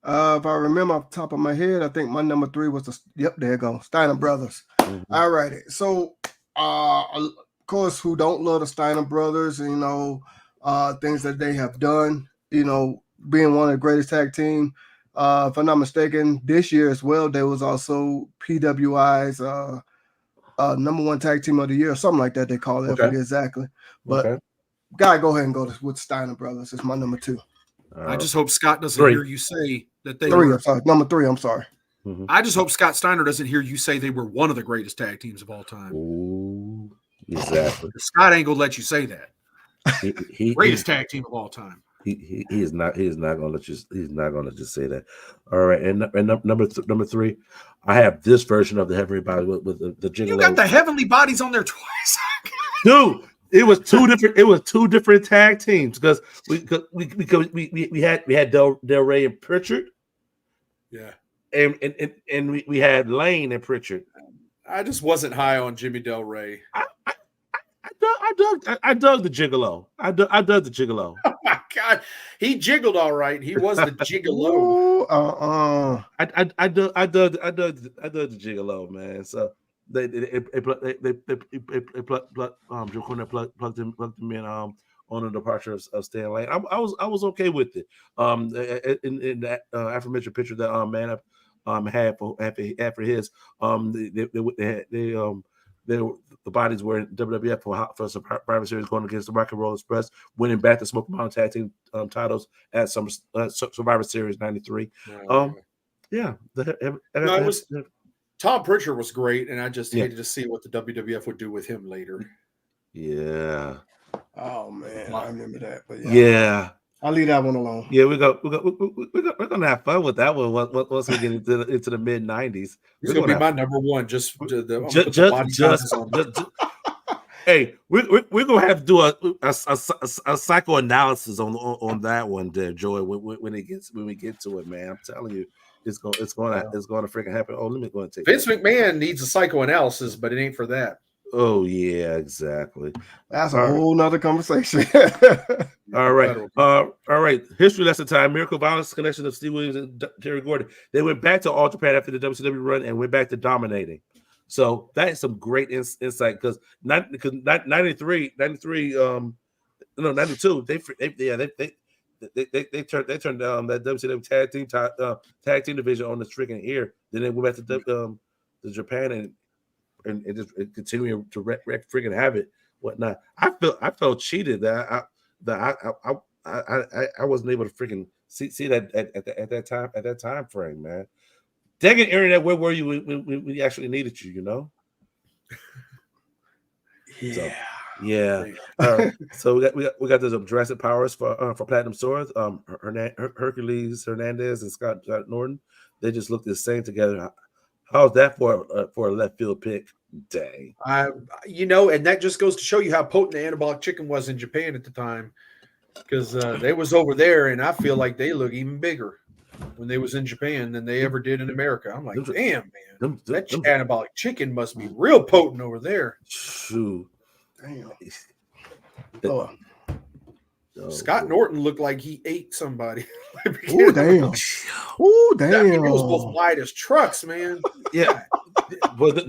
If I remember off the top of my head, I think my number 3 was there you go, Steiner Brothers. Mhm. All righty. So of course, who don't love the Steiner Brothers, things that they have done, being one of the greatest tag team. If I'm not mistaken, this year as well, there was also PWI's number 1 tag team of the year, or something like that they call it. Okay. I forget exactly. But gotta go ahead and go with Steiner Brothers. It's my number 2. I just hope Scott doesn't 3. hear you say that they 3, were. I'm sorry. Number 3, I'm sorry. Mhm. I just hope Scott Steiner doesn't hear you say they were one of the greatest tag teams of all time. Ooh, exactly. Scott ain't gonna let you say that. He Greatest tag team of all time. He is not gonna let you. He's not gonna just say that. All right, and number 3, I have this version of the Heavenly Body with the Gigolo. You got the Heavenly Bodies on there twice, dude. It was two different tag teams because we had Del Rey and Pritchard. Yeah, and we had Lane and Pritchard. I just wasn't high on Jimmy Del Rey. I dug the Gigolo. I dug the Gigolo. Oh my God, he jiggled all right. He was the Gigolo. I dug the Gigolo, man. So they plugged him in on the departure of Stan Lane. I was okay with it. In that aforementioned picture that Man Up had for his the bodies were in WWF for Survivor Series going against the Rock and Roll Express, winning back the Smoky Mountain Tag Team titles at some Survivor Series '93. Yeah, it was Tom Pritchard was great, and I just hated to see what the WWF would do with him later. Yeah. Oh man, I remember that. But yeah. I'll leave that one alone. Yeah, we're gonna have fun with that one once we get into the mid ¡90s. It's gonna be my number 1. Hey, we're gonna have to do a psychoanalysis on that one, there, Joy. When we get to it, man, I'm telling you, it's gonna freaking happen. Oh, let me go and take Vince McMahon needs a psychoanalysis, but it ain't for that. Oh yeah, exactly. That's a whole nother conversation. All right. All right. History lesson time. Miracle Violence connection of Steve Williams and Terry Gordon. They went back to All Japan after the WCW run and went back to dominating. So that is some great insight because 93, 92. They turned down that WCW tag team division on the freaking ear. Then they went back to Japan and just continuing to wreak freaking havoc, whatnot. I felt cheated that I wasn't able to freaking see that at that time frame, man. Dang it, Internet, where were you when we actually needed you? Yeah. So, yeah. So we got those Jurassic Powers for Platinum Swords. Hercules Hernandez and Scott Norton. They just look the same together. How's that for a left field pick? Dang. And that just goes to show you how potent the Anabolic Chicken was in Japan at the time, because they was over there, and I feel like they look even bigger when they was in Japan than they ever did in America. I'm like, damn, man, that Anabolic Chicken must be real potent over there. Shoot. Damn. Scott Norton looked like he ate somebody. Oh damn! Oh damn! It was both wide as trucks, man. Yeah, but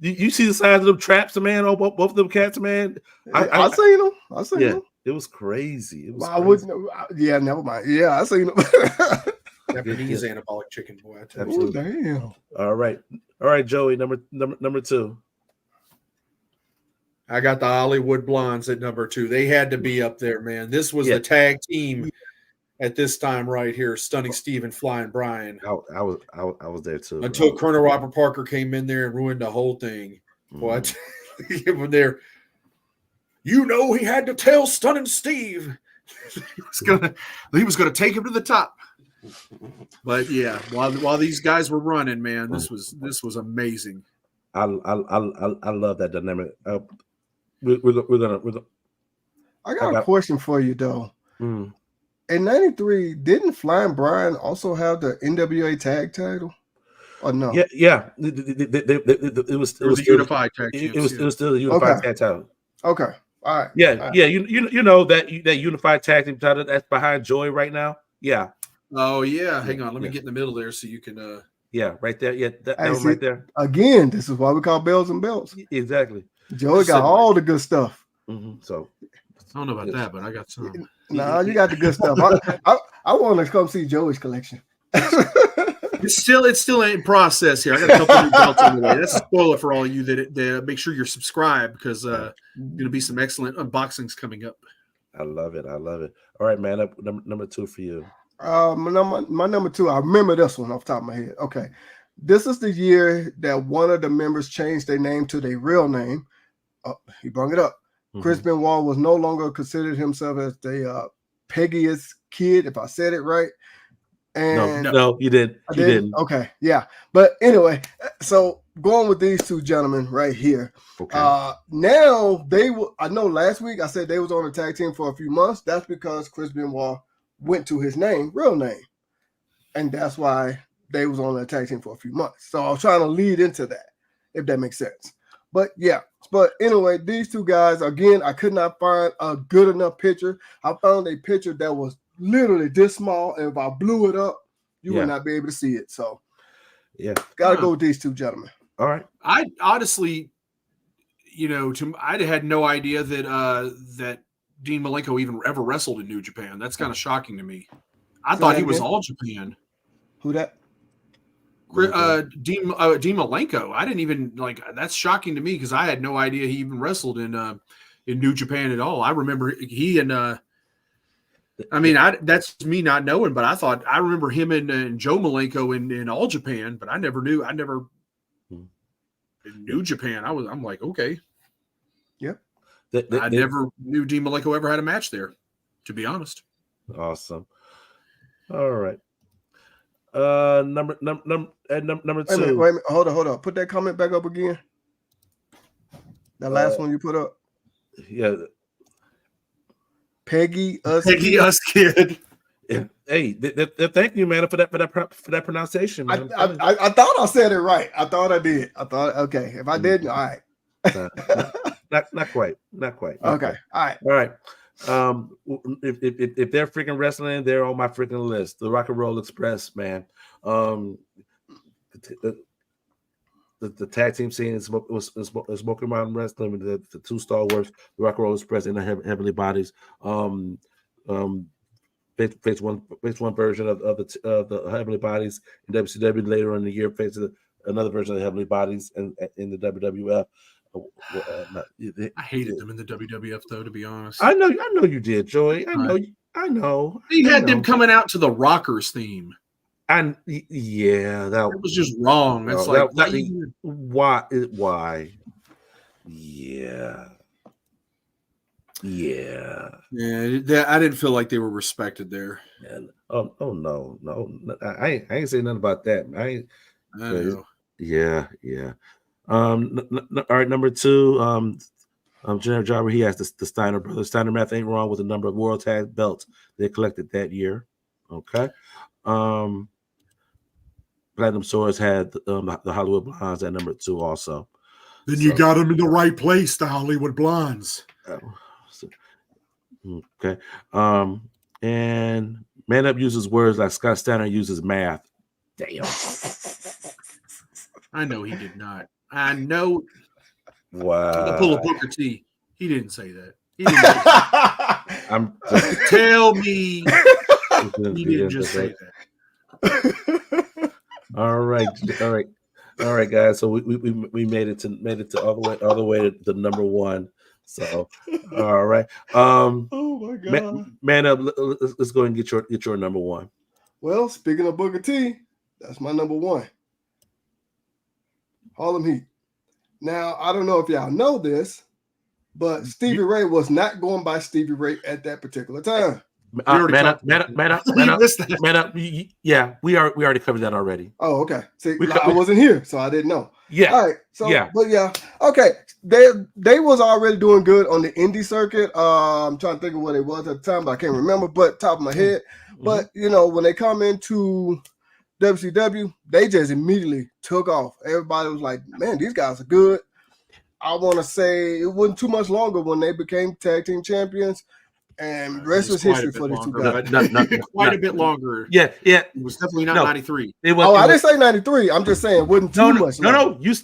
you see the size of them traps, man. On both of them cats, man. I seen them. I seen them. It was crazy. I wouldn't. Yeah, never mind. Yeah, I seen them. Japanese Anabolic Chicken, boy. I tell you. Oh damn! All right, Joey. Number 2. I got the Hollywood Blondes at number 2. They had to be up there, man. This was the tag team at this time right here. Stunning Steve and Flying Brian. I was there too. Until Colonel Robert Parker came in there and ruined the whole thing. What? When there, he had to tell Stunning Steve he was gonna take him to the top. But yeah, while these guys were running, man, this was amazing. I love that dynamic. We're gonna I got a question for you though. Mm. In '93, didn't Flying Brian also have the NWA tag title? Or no? Yeah. It was the still, unified tag it champs, was still the unified Okay. tag title. Okay. All right. Yeah, All right. yeah. You know that unified tag team title that's behind Joey right now. Yeah. Oh yeah, hang on. Let me Yeah. get in the middle there so you can. Yeah, right there. Yeah, that Hey, one see, right there. Again, this is why we call bells and belts. Exactly. Joey got all the good stuff. So I don't know about that, but I got some. Nah, you got the good stuff. I want to come see Joey's collection. It's still in process here. I got a couple new belts on the way. That's a spoiler for all of you that make sure you're subscribed because going to be some excellent unboxings coming up. I love it. All right, man. Up number 2 for you. My number 2. I remember this one off the top of my head. Okay, this is the year that one of the members changed their name to their real name. He brought it up. Chris Benoit was no longer considered himself as the Peggy's kid, if I said it right. And no, you didn't. You didn't. Okay, yeah. But anyway, so going with these two gentlemen right here. Okay. Now they will. I know last week I said they was on the tag team for a few months. That's because Chris Benoit went to his real name, and that's why they was on the tag team for a few months. So I was trying to lead into that, if that makes sense. But yeah. But anyway, these two guys, again, I could not find a good enough picture. I found a picture that was literally this small, and if I blew it up, you would not be able to see it. So, gotta go with these two gentlemen. All right. I honestly, I had no idea that Dean Malenko even ever wrestled in New Japan. That's kind of shocking to me. I thought he was all Japan. Who that? Dean Malenko. I didn't even that's shocking to me because I had no idea he even wrestled in New Japan at all. I remember he and that's me not knowing, but I remember him and Joe Malenko in All Japan, but I never in New Japan. I'm like, okay. Yep. I never knew Dean Malenko ever had a match there, to be honest. Awesome. All right. Number 2. Wait a minute. Hold on. Put that comment back up again. That last one you put up. Yeah. Peggy Us Kid. Yeah. Hey, thank you, man, for that pronunciation, man. I thought I said it right. I thought I did. I thought okay. If I didn't, all right. Not quite. Okay. All right. If they're freaking wrestling, they're on my freaking list. The Rock and Roll Express, man. The tag team scene is Smoky Mountain Wrestling with the two stalwarts, the Rock and Roll Express and the Heavenly Bodies. Face one version of the Heavenly Bodies in WCW. Later in the year, faced another version of the Heavenly Bodies in the WWF. I hated them in the WWF, though, to be honest. I know you did, Joey. I know. He had them coming out to the Rockers theme. And yeah, that was just wrong. It's why? Yeah. I didn't feel like they were respected there. And, oh no, I ain't saying nothing about that. I know. Yeah. All right, number 2. General Jobber, he has the Steiner brothers. Steiner math ain't wrong with the number of world tag belts they collected that year. Okay. Platinum Swords had the Hollywood Blondes at number 2 also. Then you got them in the right place, the Hollywood Blondes. Okay. And Man Up uses words like Scott Steiner uses math. Damn. I know he did not. I know. Wow. Pull a Booker T. He didn't say that. He didn't say that. Tell me he didn't just say that. All right, guys. So we made it to all the way to number 1. So, all right. Oh my God. Man Up. Let's go and get your number 1. Well, speaking of Booker T, that's my number 1. Harlem Heat. Now, I don't know if y'all know this, but Stevie Ray was not going by Stevie Ray at that particular time. Man up. Yeah, we already covered that already. Oh, okay. See, I wasn't here, so I didn't know. Yeah. All right. So, Yeah. but yeah, okay. They was already doing good on the indie circuit. I'm trying to think of what it was at the time, but I can't remember. But top of my head. But when they come into WCW, they just immediately took off. Everybody was like, "Man, these guys are good." I want to say it wasn't too much longer when they became tag team champions, and rest was quite a history bit for these two longer, guys. but quite a bit longer. Yeah. It was definitely not 93. It was. Oh, I didn't say 93. I'm just saying it wasn't too much longer. You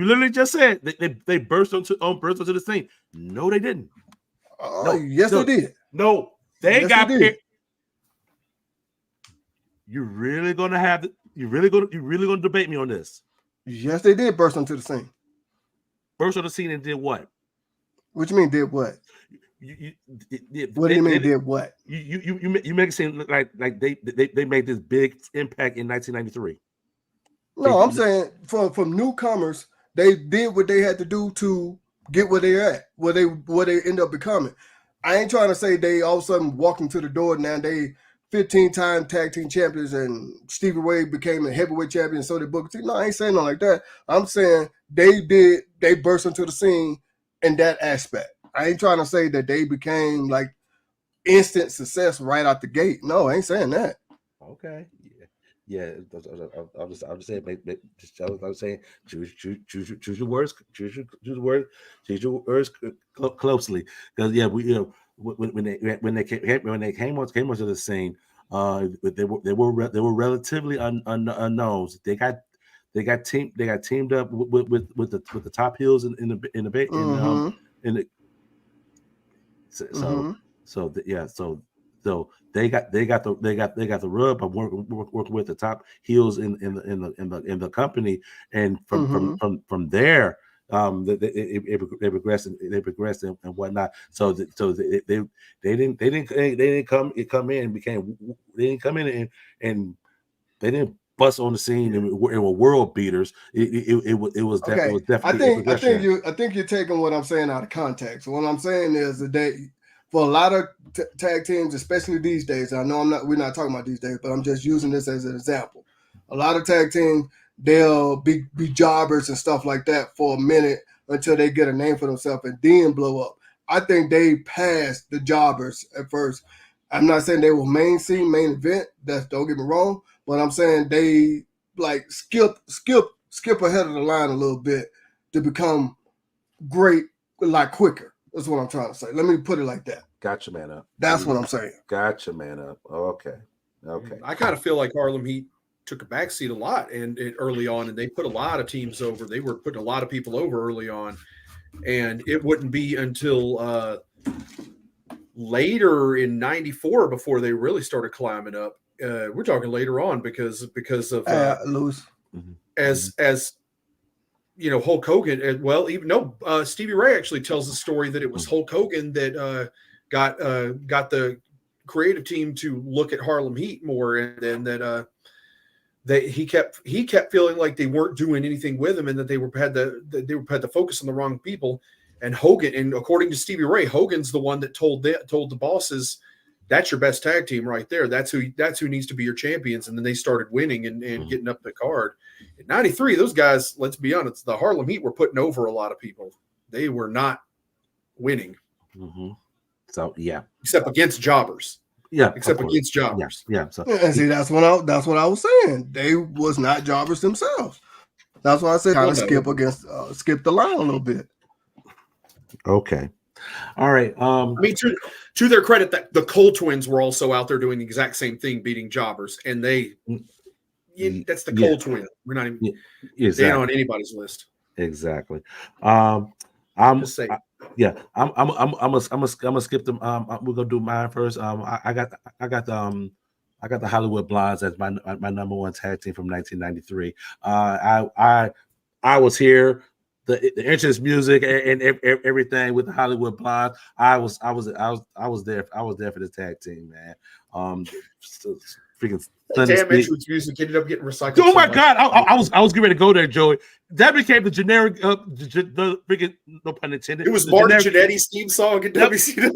literally just said they burst onto the scene. No, they didn't. Yes, they did. No, they Yes, got they did. paired. You're really gonna debate me on this. Yes, they did burst onto the scene. Burst on the scene and did what? What you mean did what? What do you mean did what? You make it seem like they made this big impact in 1993. No, I'm saying from newcomers, they did what they had to do to get where they're at, where they end up becoming. I ain't trying to say they all of a sudden walked into the door now they 15-time tag team champions and Stevie Ray became a heavyweight champion, so did Booker T. No, I ain't saying nothing like that. I'm saying they burst into the scene in that aspect. I ain't trying to say that they became like instant success right out the gate. No, I ain't saying that. Okay. Yeah. I'll just say I was saying choose your words, choose your words closely, because when they came onto the scene, they were relatively unknowns. They got teamed up with the top heels in the so they got the rub of working with the top heels in the company, and from there they progressed and whatnot. So they didn't come in and they didn't bust on the scene and were world beaters. It was definitely. I think you're taking what I'm saying out of context. What I'm saying is that for a lot of tag teams, especially these days, I know we're not talking about these days, but I'm just using this as an example. A lot of tag teams, they'll be jobbers and stuff like that for a minute until they get a name for themselves and then blow up. I think they passed the jobbers at first. I'm not saying they were main event. Don't get me wrong, but I'm saying they like skip ahead of the line a little bit to become great like quicker. That's what I'm trying to say. Let me put it like that. Gotcha, man up. That's what I'm saying. Gotcha, man up. Okay. I kind of feel like Harlem Heat took a backseat a lot and early on, and they put a lot of teams over. They were putting a lot of people over early on, and it wouldn't be until later in '94 before they really started climbing up. We're talking later on because of Lewis, as Hulk Hogan. Stevie Ray actually tells the story that it was Hulk Hogan that got the creative team to look at Harlem Heat more, and then that he kept feeling like they weren't doing anything with him, and that they had the focus on the wrong people. And Hogan, and according to Stevie Ray, Hogan's the one that told the bosses, that's your best tag team right there. That's who needs to be your champions. And then they started winning and getting up the card. In '93, those guys, let's be honest, the Harlem Heat were putting over a lot of people. They were not winning. Mm-hmm. So yeah, except against jobbers. Yeah, except against jobbers. Yeah. So and see, that's what I was saying. They was not jobbers themselves. That's why I said kind of skip the line a little bit. Okay. All right. I mean, to their credit, that the Cole twins were also out there doing the exact same thing, beating jobbers, and that's the Cole twin. We're not even they on anybody's list. Exactly. I'm just saying. I'm gonna skip them. We're gonna do mine first. I got the Hollywood Blondes as my number one tag team from 1993. I was here. The entrance music and everything with the Hollywood Blondes. I was there. I was there for the tag team, man. Freaking damn entrance music ended up getting recycled. Oh my God! I was getting ready to go there, Joey. That became the generic, the freaking, no pun intended. It was Martin Jannetty's theme song in WCW.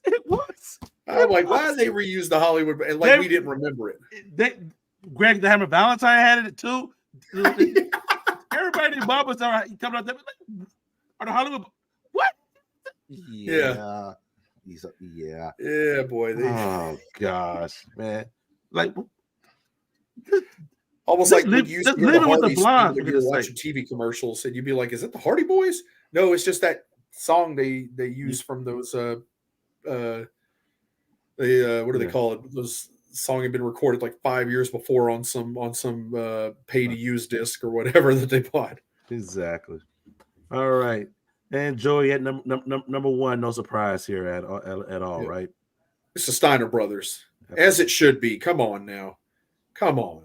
It was. I'm like, why did they reuse the Hollywood? And we didn't remember it. Greg the Hammer Valentine had it too. everybody in Bob was all right. Coming out there, like, are the Hollywood? What? Yeah. Yeah. Yeah, boy. Oh gosh, man. Like, almost just like when leave- you used just to hear leave the it with the Hardys sing blondes, when for you were goodness watching TV commercials, and you'd be like, "Is it the Hardy Boys?" No, it's just that song they use from those what do they call it? Those song had been recorded like 5 years before on some pay to use disc or whatever that they bought. exactly. All right. And Joey at number one, no surprise here at all, Yeah. right? It's the Steiner brothers, as it should be. Come on now, come on.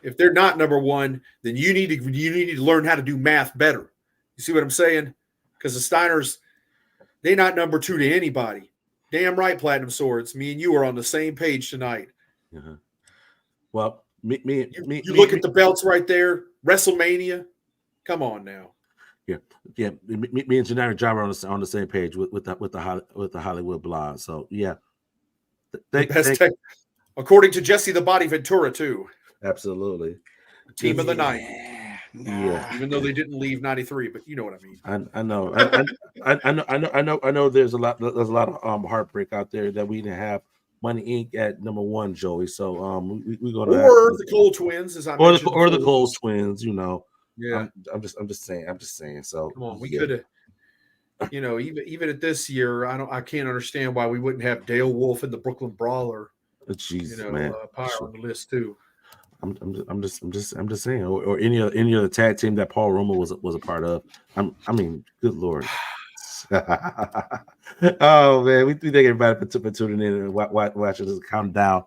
If they're not number one, then you need to learn how to do math better. You see what I'm saying? Because the Steiners, they're not number two to anybody. Damn right, Platinum Swords. Me and you are on the same page tonight. Uh-huh. Well, You look at the belts right there. WrestleMania. Come on now. Yeah. Me and Generic Job are on the same page with the Hollywood blog. So yeah, According to Jesse the Body Ventura too. Absolutely. The team of the night. Yeah. Even though they didn't leave '93, but you know what I mean. I know. I know. There's a lot of heartbreak out there that we didn't have Money Inc. at number one, Joey. So we're gonna or the Cole Twins, as I mentioned, or the Cole Twins. You know. Yeah. I'm just saying. So come on, we could have. You know, even at this year, I can't understand why we wouldn't have Dale Wolf and the Brooklyn Brawler. Jesus, you know, man, power on the list too. I'm just saying, or any other tag team that Paul Roma was a part of. I mean, good lord. Oh man, we thank everybody for tuning in and watching this countdown.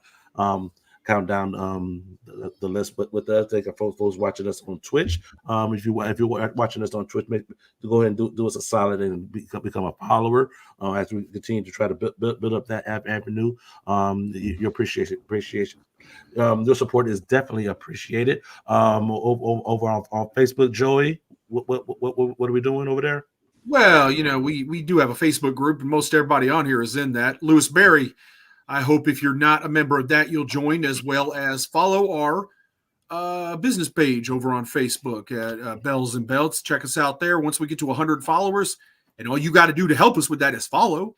The list with us. Thank our folks watching us on Twitch. If you're watching us on Twitch, go ahead and do us a solid and become a follower as we continue to try to build up that avenue. Your appreciation. Your support is definitely appreciated. Over on Facebook, Joey, what are we doing over there? Well, you know, we do have a Facebook group, and most everybody on here is in that. Lewis Berry, I hope if you're not a member of that, you'll join, as well as follow our business page over on Facebook at Bells and Belts. Check us out there. Once we get to 100 followers, and all you got to do to help us with that is follow,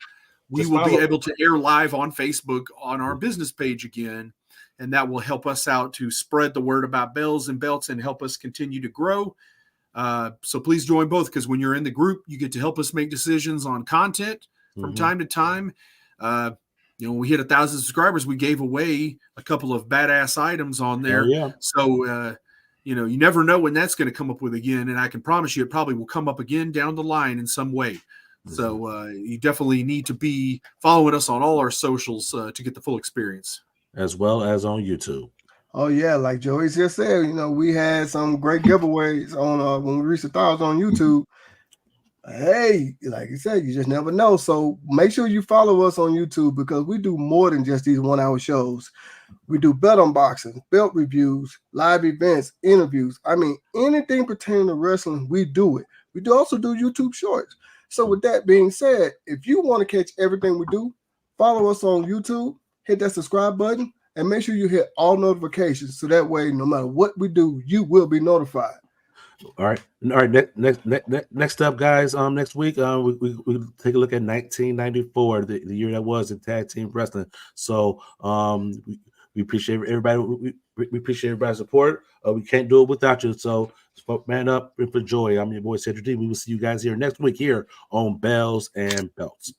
we will be able to air live on Facebook on our business page again, and that will help us out to spread the word about Bells and Belts and help us continue to grow. So please join both, because when you're in the group, you get to help us make decisions on content from time to time. You know, when we hit 1,000 subscribers, we gave away a couple of badass items on there. Oh, yeah. So, you know, you never know when that's going to come up with again. And I can promise you it probably will come up again down the line in some way. So you definitely need to be following us on all our socials to get the full experience. As well as on YouTube. Oh yeah, like Joey just said, you know, we had some great giveaways on when we reached 1,000 on YouTube. Hey, like you said, you just never know. So make sure you follow us on YouTube, because we do more than just these 1 hour shows. We do belt unboxing, belt reviews, live events, interviews. I mean, anything pertaining to wrestling, we do it. We do also do YouTube shorts. So with that being said, if you want to catch everything we do, follow us on YouTube, hit that subscribe button, and make sure you hit all notifications, so that way, no matter what we do, you will be notified. All right. Next up, guys. Next week, we take a look at 1994, the year that was in tag team wrestling. So, we appreciate everybody. We appreciate everybody's support. We can't do it without you. So, man up for Joy. I'm your boy Cedric D. We will see you guys here next week here on Bells and Belts.